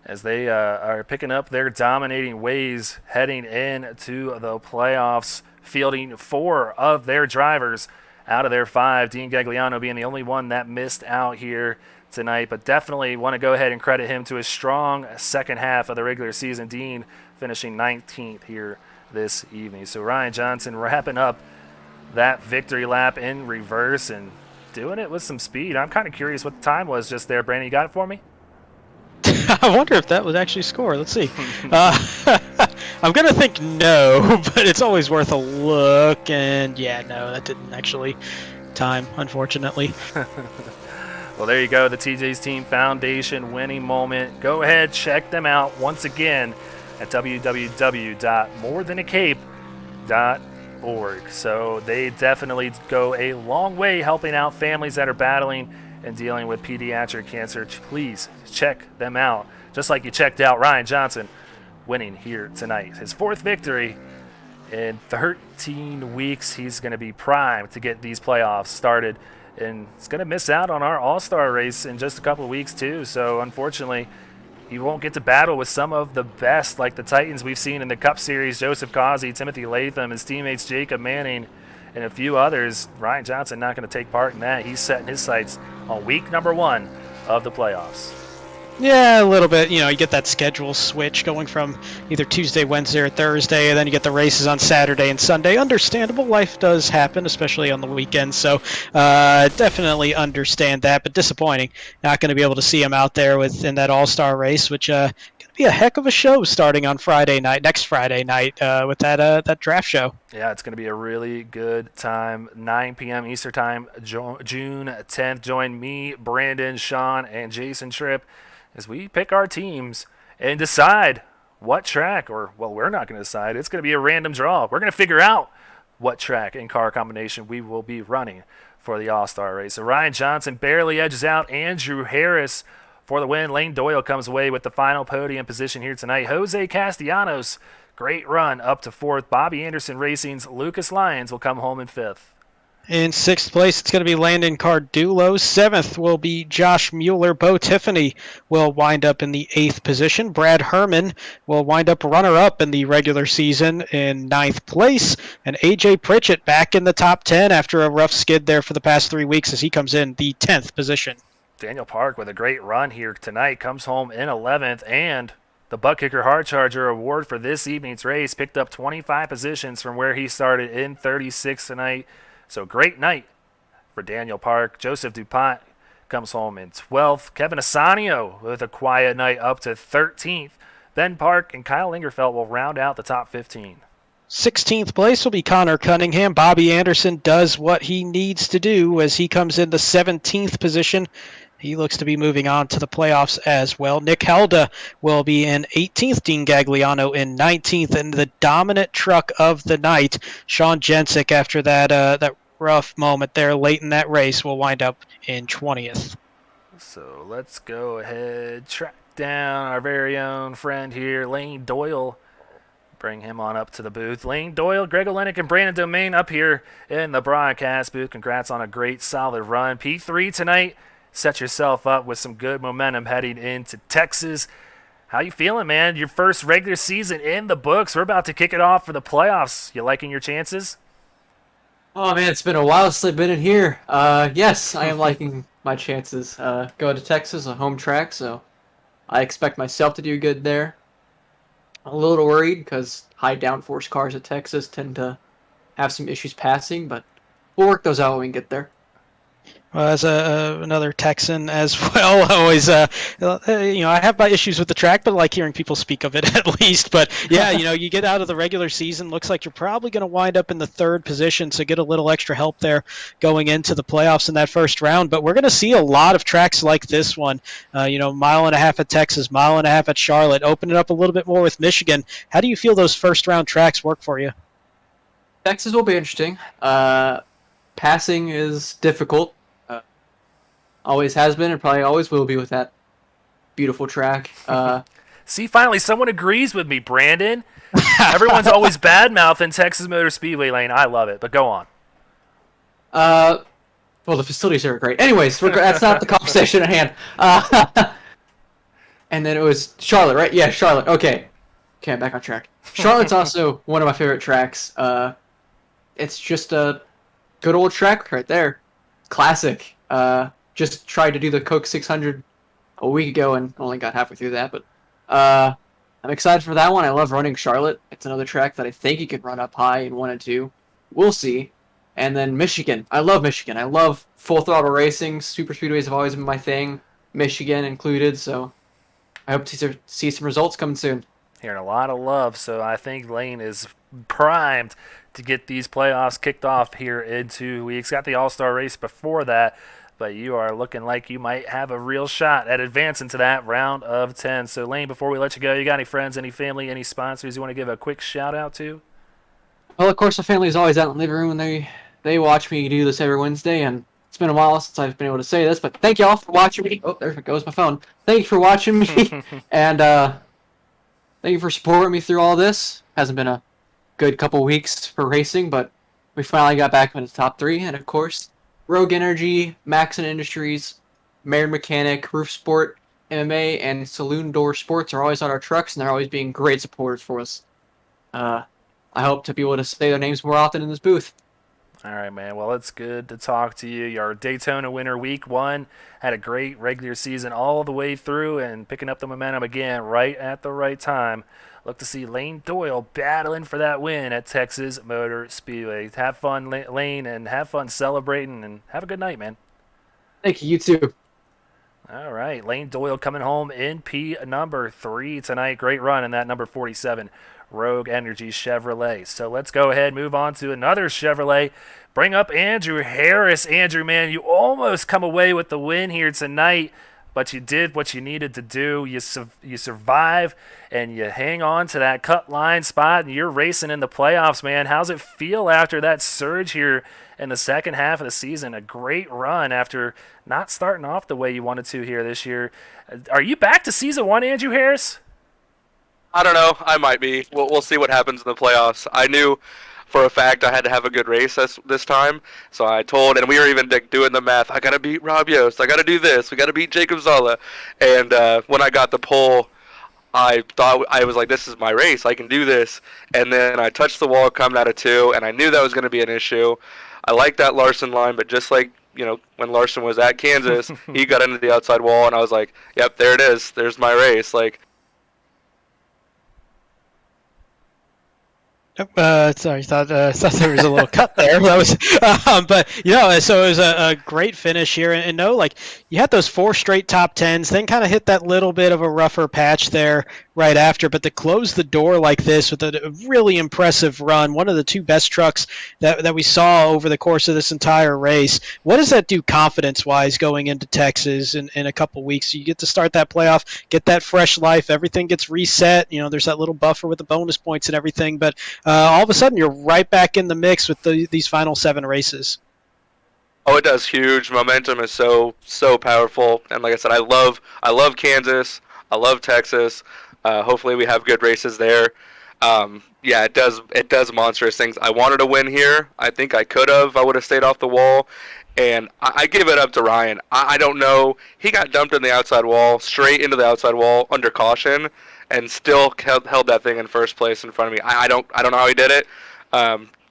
as they are picking up their dominating ways heading into the playoffs, fielding 4 of their drivers out of their 5. Dean Gagliano being the only one that missed out here tonight, but definitely want to go ahead and credit him to a strong second half of the regular season. Dean finishing 19th here this evening. So Ryan Johnson wrapping up that victory lap in reverse and doing it with some speed. I'm kind of curious what the time was just there. Brandon, you got it for me? I wonder if that would actually score. Let's see. I'm going to think no, but it's always worth a look. And yeah, no, that didn't actually time, unfortunately. Well, there you go, the TJ's Team Foundation winning moment. Go ahead, check them out once again at www.morethanAcape.org. So they definitely go a long way helping out families that are battling and dealing with pediatric cancer. Please check them out, just like you checked out Ryan Johnson winning here tonight. His 4th victory in 13 weeks. He's going to be primed to get these playoffs started. And he's going to miss out on our All-Star race in just a couple of weeks, too. So, unfortunately, he won't get to battle with some of the best, like the Titans we've seen in the Cup Series, Joseph Causey, Timothy Latham, his teammates Jacob Manning, and a few others. Ryan Johnson not going to take part in that. He's setting his sights on week number 1 of the playoffs. Yeah, a little bit. You get that schedule switch going from either Tuesday, Wednesday, or Thursday, and then you get the races on Saturday and Sunday. Understandable. Life does happen, especially on the weekends. So definitely understand that, but disappointing. Not going to be able to see him out there in that All-Star race, which going to be a heck of a show starting on next Friday night, with that draft show. Yeah, it's going to be a really good time. 9 p.m. Eastern Time, June 10th. Join me, Brandon, Sean, and Jason Tripp as we pick our teams and decide what track, we're not going to decide. It's going to be a random draw. We're going to figure out what track and car combination we will be running for the All-Star race. So Ryan Johnson barely edges out Andrew Harris for the win. Lane Doyle comes away with the final podium position here tonight. Jose Castellanos, great run up to fourth. Bobby Anderson Racing's Lucas Lyons will come home in fifth. In sixth place, it's going to be Landon Cardulo. Seventh will be Josh Mueller. Bo Tiffany will wind up in the eighth position. Brad Herman will wind up runner-up in the regular season in ninth place. And A.J. Pritchett back in the top 10 after a rough skid there for the past 3 weeks as he comes in the 10th position. Daniel Park with a great run here tonight comes home in 11th, and the Butt Kicker Hard Charger award for this evening's race picked up 25 positions from where he started in 36th tonight. So great night for Daniel Park. Joseph DuPont comes home in 12th. Kevin Asanio with a quiet night up to 13th. Ben Park and Kyle Lingerfeld will round out the top 15. 16th place will be Connor Cunningham. Bobby Anderson does what he needs to do as he comes in the 17th position. He looks to be moving on to the playoffs as well. Nick Helda will be in 18th. Dean Gagliano in 19th. And the dominant truck of the night, Sean Jensick, after that rough moment there late in that race, will wind up in 20th. So let's go ahead, track down our very own friend here, Lane Doyle. Bring him on up to the booth. Lane Doyle, Greg Olenek, and Brandon Domain up here in the broadcast booth. Congrats on a great, solid run. P3 tonight. Set yourself up with some good momentum heading into Texas. How you feeling, man? Your first regular season in the books. We're about to kick it off for the playoffs. You liking your chances? Oh man, it's been a while since I've been in here. Yes, I am liking my chances. Going to Texas, a home track, so I expect myself to do good there. A little worried because high downforce cars at Texas tend to have some issues passing, but we'll work those out when we get there. Well, as another Texan as well, always, I have my issues with the track, but I like hearing people speak of it at least. But yeah, you get out of the regular season, looks like you're probably going to wind up in the third position, so get a little extra help there going into the playoffs in that first round. But we're going to see a lot of tracks like this one, mile and a half at Texas, mile and a half at Charlotte, open it up a little bit more with Michigan. How do you feel those first round tracks work for you? Texas will be interesting. Passing is difficult. Always has been and probably always will be with that beautiful track. See, finally, someone agrees with me, Brandon. Everyone's always bad-mouthing Texas Motor Speedway Lane. I love it, but go on. Well, the facilities are great. Anyways, that's not the conversation at hand. And then it was Charlotte, right? Yeah, Charlotte. Okay, I'm back on track. Charlotte's also one of my favorite tracks. It's just a good old track right there. Classic. Just tried to do the Coke 600 a week ago and only got halfway through that. But I'm excited for that one. I love running Charlotte. It's another track that I think you can run up high in 1 and 2. We'll see. And then Michigan. I love Michigan. I love full throttle racing. Super speedways have always been my thing. Michigan included. So I hope to see some results coming soon. Hearing a lot of love, so I think Lane is primed to get these playoffs kicked off here in 2 weeks. Got the All-Star race before that, but you are looking like you might have a real shot at advancing to that round of 10. So, Lane, before we let you go, you got any friends, any family, any sponsors you want to give a quick shout-out to? Well, of course, my family is always out in the living room, and they watch me do this every Wednesday, and it's been a while since I've been able to say this, but thank you all for watching me. Oh, there goes my phone. Thank you for watching me, and thank you for supporting me through all this. Hasn't been a good couple weeks for racing, but we finally got back into the top 3, and of course, Rogue Energy, Maxon Industries, Marin Mechanic, Roof Sport, MMA, and Saloon Door Sports are always on our trucks, and they're always being great supporters for us. I hope to be able to say their names more often in this booth. All right, man. Well, it's good to talk to you. Your Daytona winner week 1 had a great regular season all the way through and picking up the momentum again right at the right time. Look to see Lane Doyle battling for that win at Texas Motor Speedway. Have fun, Lane, and have fun celebrating, and have a good night, man. Thank you. You too. All right, Lane Doyle coming home in P number 3 tonight. Great run in that number 47 Rogue Energy Chevrolet. So let's go ahead and move on to another Chevrolet. Bring up Andrew Harris. Andrew, man, you almost come away with the win here tonight, but you did what you needed to do. You survive, and you hang on to that cut line spot, and you're racing in the playoffs, man. How's it feel after that surge here in the second half of the season? A great run after not starting off the way you wanted to here this year. Are you back to season 1, Andrew Harris? I don't know. I might be. We'll see what happens in the playoffs. I knew for a fact I had to have a good race this time, so I told, and we were even doing the math. I gotta beat Rob Yost. I gotta do this. We gotta beat Jacob Zala. And when I got the pole, I thought, I was like, this is my race. I can do this. And then I touched the wall coming out of 2, and I knew that was going to be an issue. I like that Larson line, but just like, when Larson was at Kansas, he got into the outside wall, and I was like, yep, there it is. There's my race. Like, Sorry, thought there was a little cut there. That was, but so it was a great finish here, and like you had those 4 straight top 10s, then kind of hit that little bit of a rougher patch there right after. But to close the door like this with a really impressive run, one of the 2 best trucks that we saw over the course of this entire race. What does that do confidence-wise going into Texas in a couple weeks? So you get to start that playoff, get that fresh life, everything gets reset. There's that little buffer with the bonus points and everything, but all of a sudden you're right back in the mix with these final 7 races. Oh, it does huge. Momentum is so powerful, and like I said, I love Kansas. I love Texas. Hopefully, we have good races there. Yeah, it does monstrous things. I wanted to win here. I think I could have. I would have stayed off the wall, and I give it up to Ryan. I don't know. He got dumped in the outside wall, straight into the outside wall under caution, and still held that thing in first place in front of me. I don't know how he did it.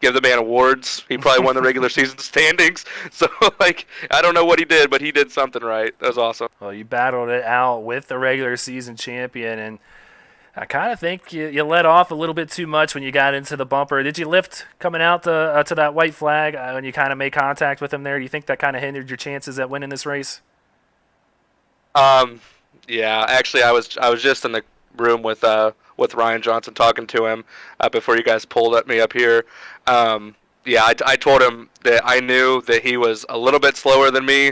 Give the man awards. He probably won the regular season standings. So, I don't know what he did, but he did something right. That was awesome. Well, you battled it out with the regular season champion, and I kind of think you let off a little bit too much when you got into the bumper. Did you lift coming out to that white flag when you kind of made contact with him there? Do you think that kind of hindered your chances at winning this race? Yeah, actually, I was just in the room with Ryan Johnson talking to him before you guys pulled me up here. Yeah, I told him that I knew that he was a little bit slower than me,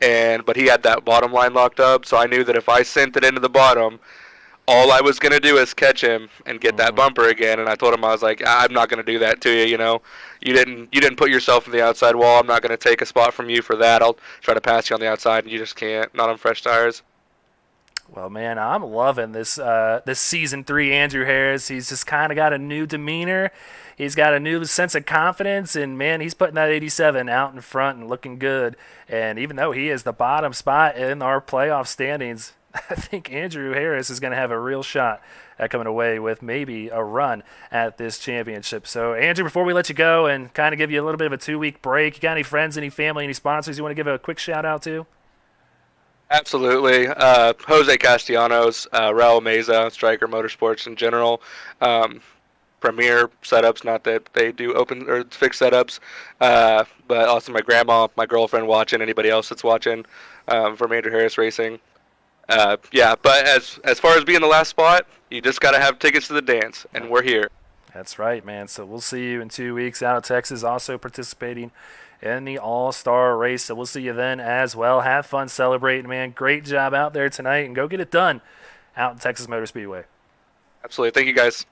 but he had that bottom line locked up, so I knew that if I sent it into the bottom, all I was going to do is catch him and get that bumper again. And I told him, I was like, I'm not going to do that to you. You didn't put yourself in the outside wall. I'm not going to take a spot from you for that. I'll try to pass you on the outside, and you just can't. Not on fresh tires. Well, man, I'm loving this season 3 Andrew Harris. He's just kind of got a new demeanor. He's got a new sense of confidence, and, man, he's putting that 87 out in front and looking good. And even though he is the bottom spot in our playoff standings, I think Andrew Harris is going to have a real shot at coming away with maybe a run at this championship. So, Andrew, before we let you go and kind of give you a little bit of a 2-week break, you got any friends, any family, any sponsors you want to give a quick shout-out to? Absolutely. Jose Castellanos, Raul Meza, Striker Motorsports in general, Premier setups, not that they do open or fixed setups, but also my grandma, my girlfriend watching, anybody else that's watching from Andrew Harris Racing. Yeah, but as far as being the last spot, you just got to have tickets to the dance, and we're here. That's right, man. So we'll see you in 2 weeks out of Texas, also participating in the All-Star race. So we'll see you then as well. Have fun celebrating, man. Great job out there tonight, and go get it done out in Texas Motor Speedway. Absolutely. Thank you, guys.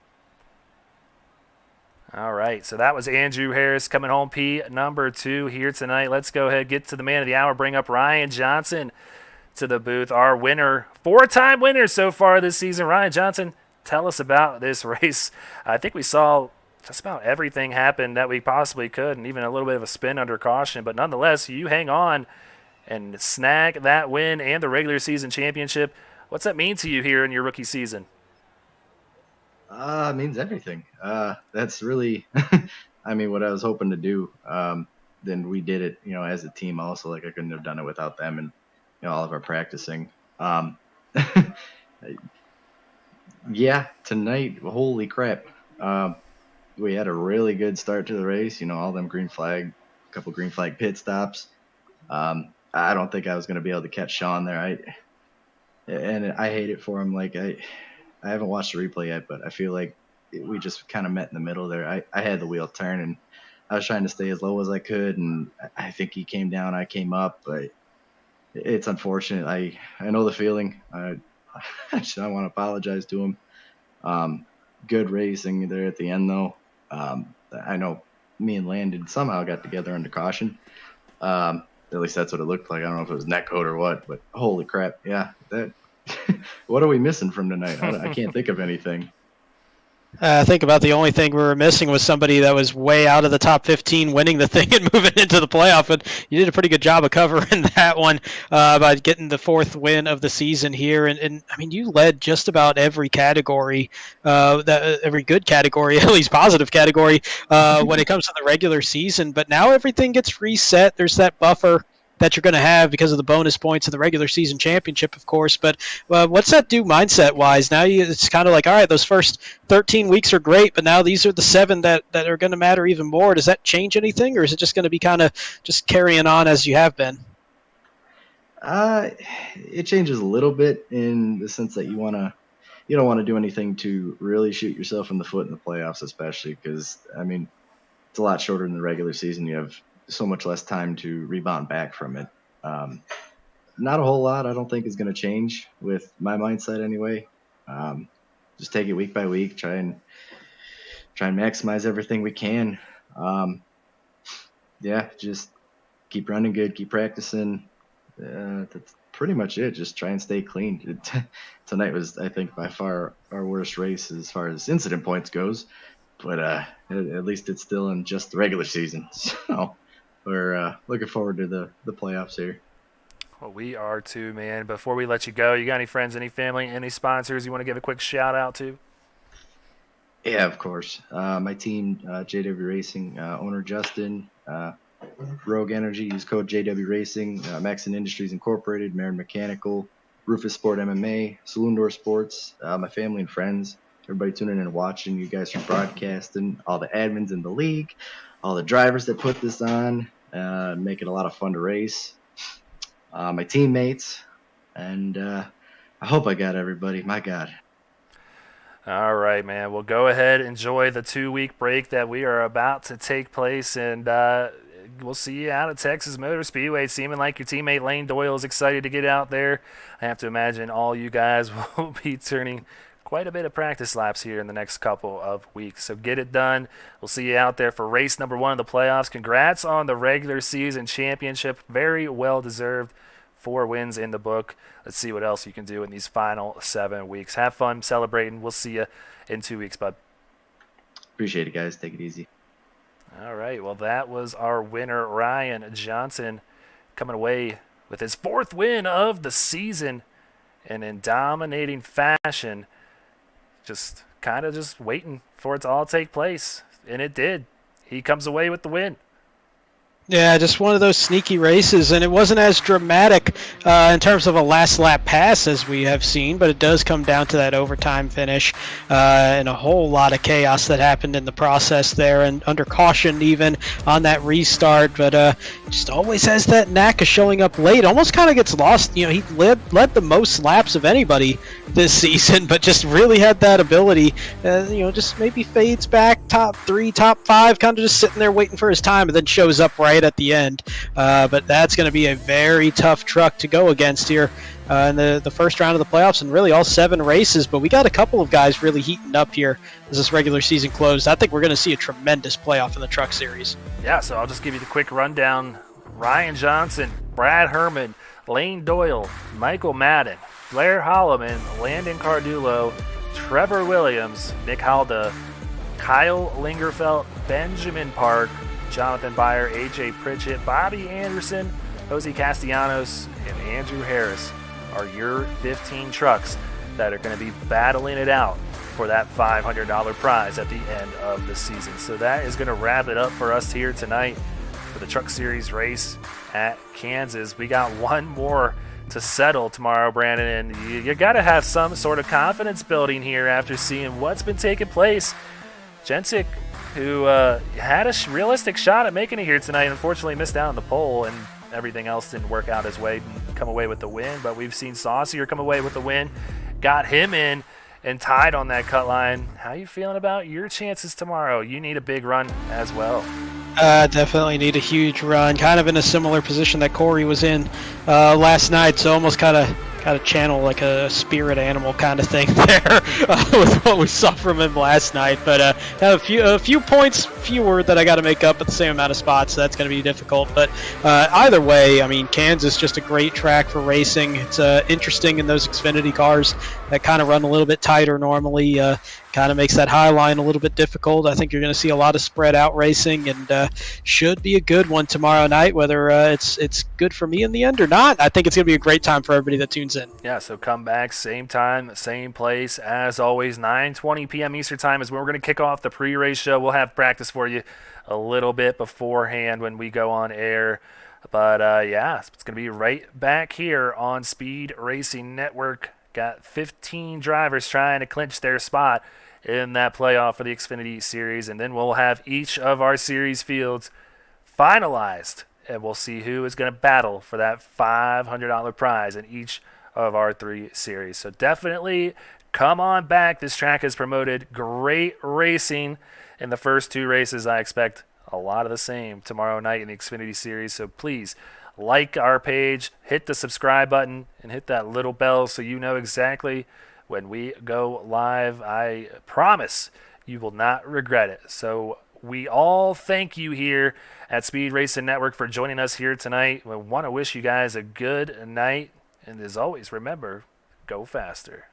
All right, so that was Andrew Harris coming home P number 2 here tonight. Let's go ahead, get to the man of the hour, bring up Ryan Johnson to the booth, our winner, 4-time winner so far this season. Ryan Johnson, tell us about this race. I think we saw just about everything happen that we possibly could, and even a little bit of a spin under caution, but nonetheless, you hang on and snag that win and the regular season championship. What's that mean to you here in your rookie season? It means everything. That's really I mean, what I was hoping to do. Then we did it, as a team also. Like I couldn't have done it without them and all of our practicing. Yeah, tonight, holy crap. We had a really good start to the race. All them a couple green flag pit stops. I don't think I was going to be able to catch Sean there. And I hate it for him. Like I haven't watched the replay yet, but I feel like we just kind of met in the middle there. I had the wheel turn and I was trying to stay as low as I could, and I think he came down, I came up, but it's unfortunate. I know the feeling. I want to apologize to him. Good racing there at the end, though. I know me and Landon somehow got together under caution. At least that's what it looked like. I don't know if it was net code or what, but holy crap. Yeah. What are we missing from tonight? I can't think of anything. I think about the only thing we were missing was somebody that was way out of the top 15 winning the thing and moving into the playoff. But you did a pretty good job of covering that one by getting the 4th win of the season here. And I mean, you led just about every category, every good category, at least positive category, when it comes to the regular season. But now everything gets reset. There's that buffer that you're going to have because of the bonus points of the regular season championship, of course. But what's that do mindset-wise? Now it's kind of like, all right, those first 13 weeks are great, but now these are the 7 that are going to matter even more. Does that change anything, or is it just going to be kind of just carrying on as you have been? It changes a little bit in the sense that you don't want to do anything to really shoot yourself in the foot in the playoffs, especially because, I mean, it's a lot shorter than the regular season. You have so much less time to rebound back from it. Not a whole lot, I don't think, is going to change with my mindset anyway. Just take it week by week, try and maximize everything we can. Just keep running good, keep practicing. That's pretty much it. Just try and stay clean. Tonight was, I think, by far our worst race as far as incident points goes, but at least it's still in just the regular season. So we're looking forward to the playoffs here. Well, we are too, man. Before we let you go, you got any friends, any family, any sponsors you want to give a quick shout out to? Yeah, of course. My team, JW Racing, owner Justin, Rogue Energy, use code JW Racing, Maxon Industries Incorporated, Marin Mechanical, Rufus Sport MMA, Saloon Door Sports, my family and friends, everybody tuning in and watching, you guys from broadcasting, all the admins in the league, all the drivers that put this on, make it a lot of fun to race, my teammates, and I hope I got everybody. My God. All right, man. Well, go ahead, enjoy the 2-week break that we are about to take place, and we'll see you out at Texas Motor Speedway. Seeming like your teammate Lane Doyle is excited to get out there. I have to imagine all you guys will be turning quite a bit of practice laps here in the next couple of weeks. So get it done. We'll see you out there for race number 1 of the playoffs. Congrats on the regular season championship. Very well deserved. 4 wins in the book. Let's see what else you can do in these final 7 weeks. Have fun celebrating. We'll see you in 2 weeks, bud. Appreciate it, guys. Take it easy. All right. Well, that was our winner, Ryan Johnson, coming away with his 4th win of the season and in dominating fashion. Just kind of just waiting for it to all take place. And it did. He comes away with the win. Yeah, just one of those sneaky races, and it wasn't as dramatic in terms of a last lap pass as we have seen, but it does come down to that overtime finish and a whole lot of chaos that happened in the process there, and under caution even on that restart, but just always has that knack of showing up late. Almost kind of gets lost. You know, he led the most laps of anybody this season, but just really had that ability. Just maybe fades back top 3, top 5, kind of just sitting there waiting for his time, and then shows up right at the end. But that's going to be a very tough truck to go against here in the first round of the playoffs, and really all 7 races. But we got a couple of guys really heating up here as this regular season closed. I think we're going to see a tremendous playoff in the truck series. Yeah, so I'll just give you the quick rundown. Ryan Johnson, Brad Herman, Lane Doyle, Michael Madden, Blair Holloman, Landon Cardulo, Trevor Williams, Nick Halda, Kyle Lingerfelt, Benjamin Park, Jonathan Byer, AJ Pritchett, Bobby Anderson, Jose Castellanos, and Andrew Harris are your 15 trucks that are going to be battling it out for that $500 prize at the end of the season. So that is going to wrap it up for us here tonight for the Truck Series race at Kansas. We got one more to settle tomorrow, Brandon, and you got to have some sort of confidence building here after seeing what's been taking place. Jensic, who had a realistic shot at making it here tonight, unfortunately missed out on the pole, and everything else didn't work out his way and come away with the win. But we've seen Saucier come away with the win, got him in and tied on that cut line. How you feeling about your chances tomorrow? You need a big run as well. Definitely need a huge run. Kind of in a similar position that Corey was in last night, so almost kind of channel like a spirit animal kind of thing there with what we saw from him last night. But have a few points fewer that I got to make up at the same amount of spots, so that's going to be difficult. But either way, I mean, Kansas just a great track for racing. It's interesting in those Xfinity cars that kind of run a little bit tighter normally. Kind of makes that high line a little bit difficult. I think you're going to see a lot of spread out racing, and should be a good one tomorrow night. Whether it's good for me in the end or not, I think it's going to be a great time for everybody that tunes in. Yeah, so come back, same time, same place as always. 9:20 p.m. Eastern time is when we're going to kick off the pre-race show. We'll have practice for you a little bit beforehand when we go on air. But yeah, it's going to be right back here on Speed Racing Network. Got 15 drivers trying to clinch their spot in that playoff for the Xfinity Series, and then we'll have each of our series fields finalized, and we'll see who is going to battle for that $500 prize in each of our 3 series. So definitely come on back. This track is promoted great racing in the first 2 races. I expect a lot of the same tomorrow night in the Xfinity Series, so please like our page, hit the subscribe button, and hit that little bell so you know exactly when we go live. I promise you will not regret it. So we all thank you here at Speed Racing Network for joining us here tonight. We want to wish you guys a good night. And as always, remember, go faster.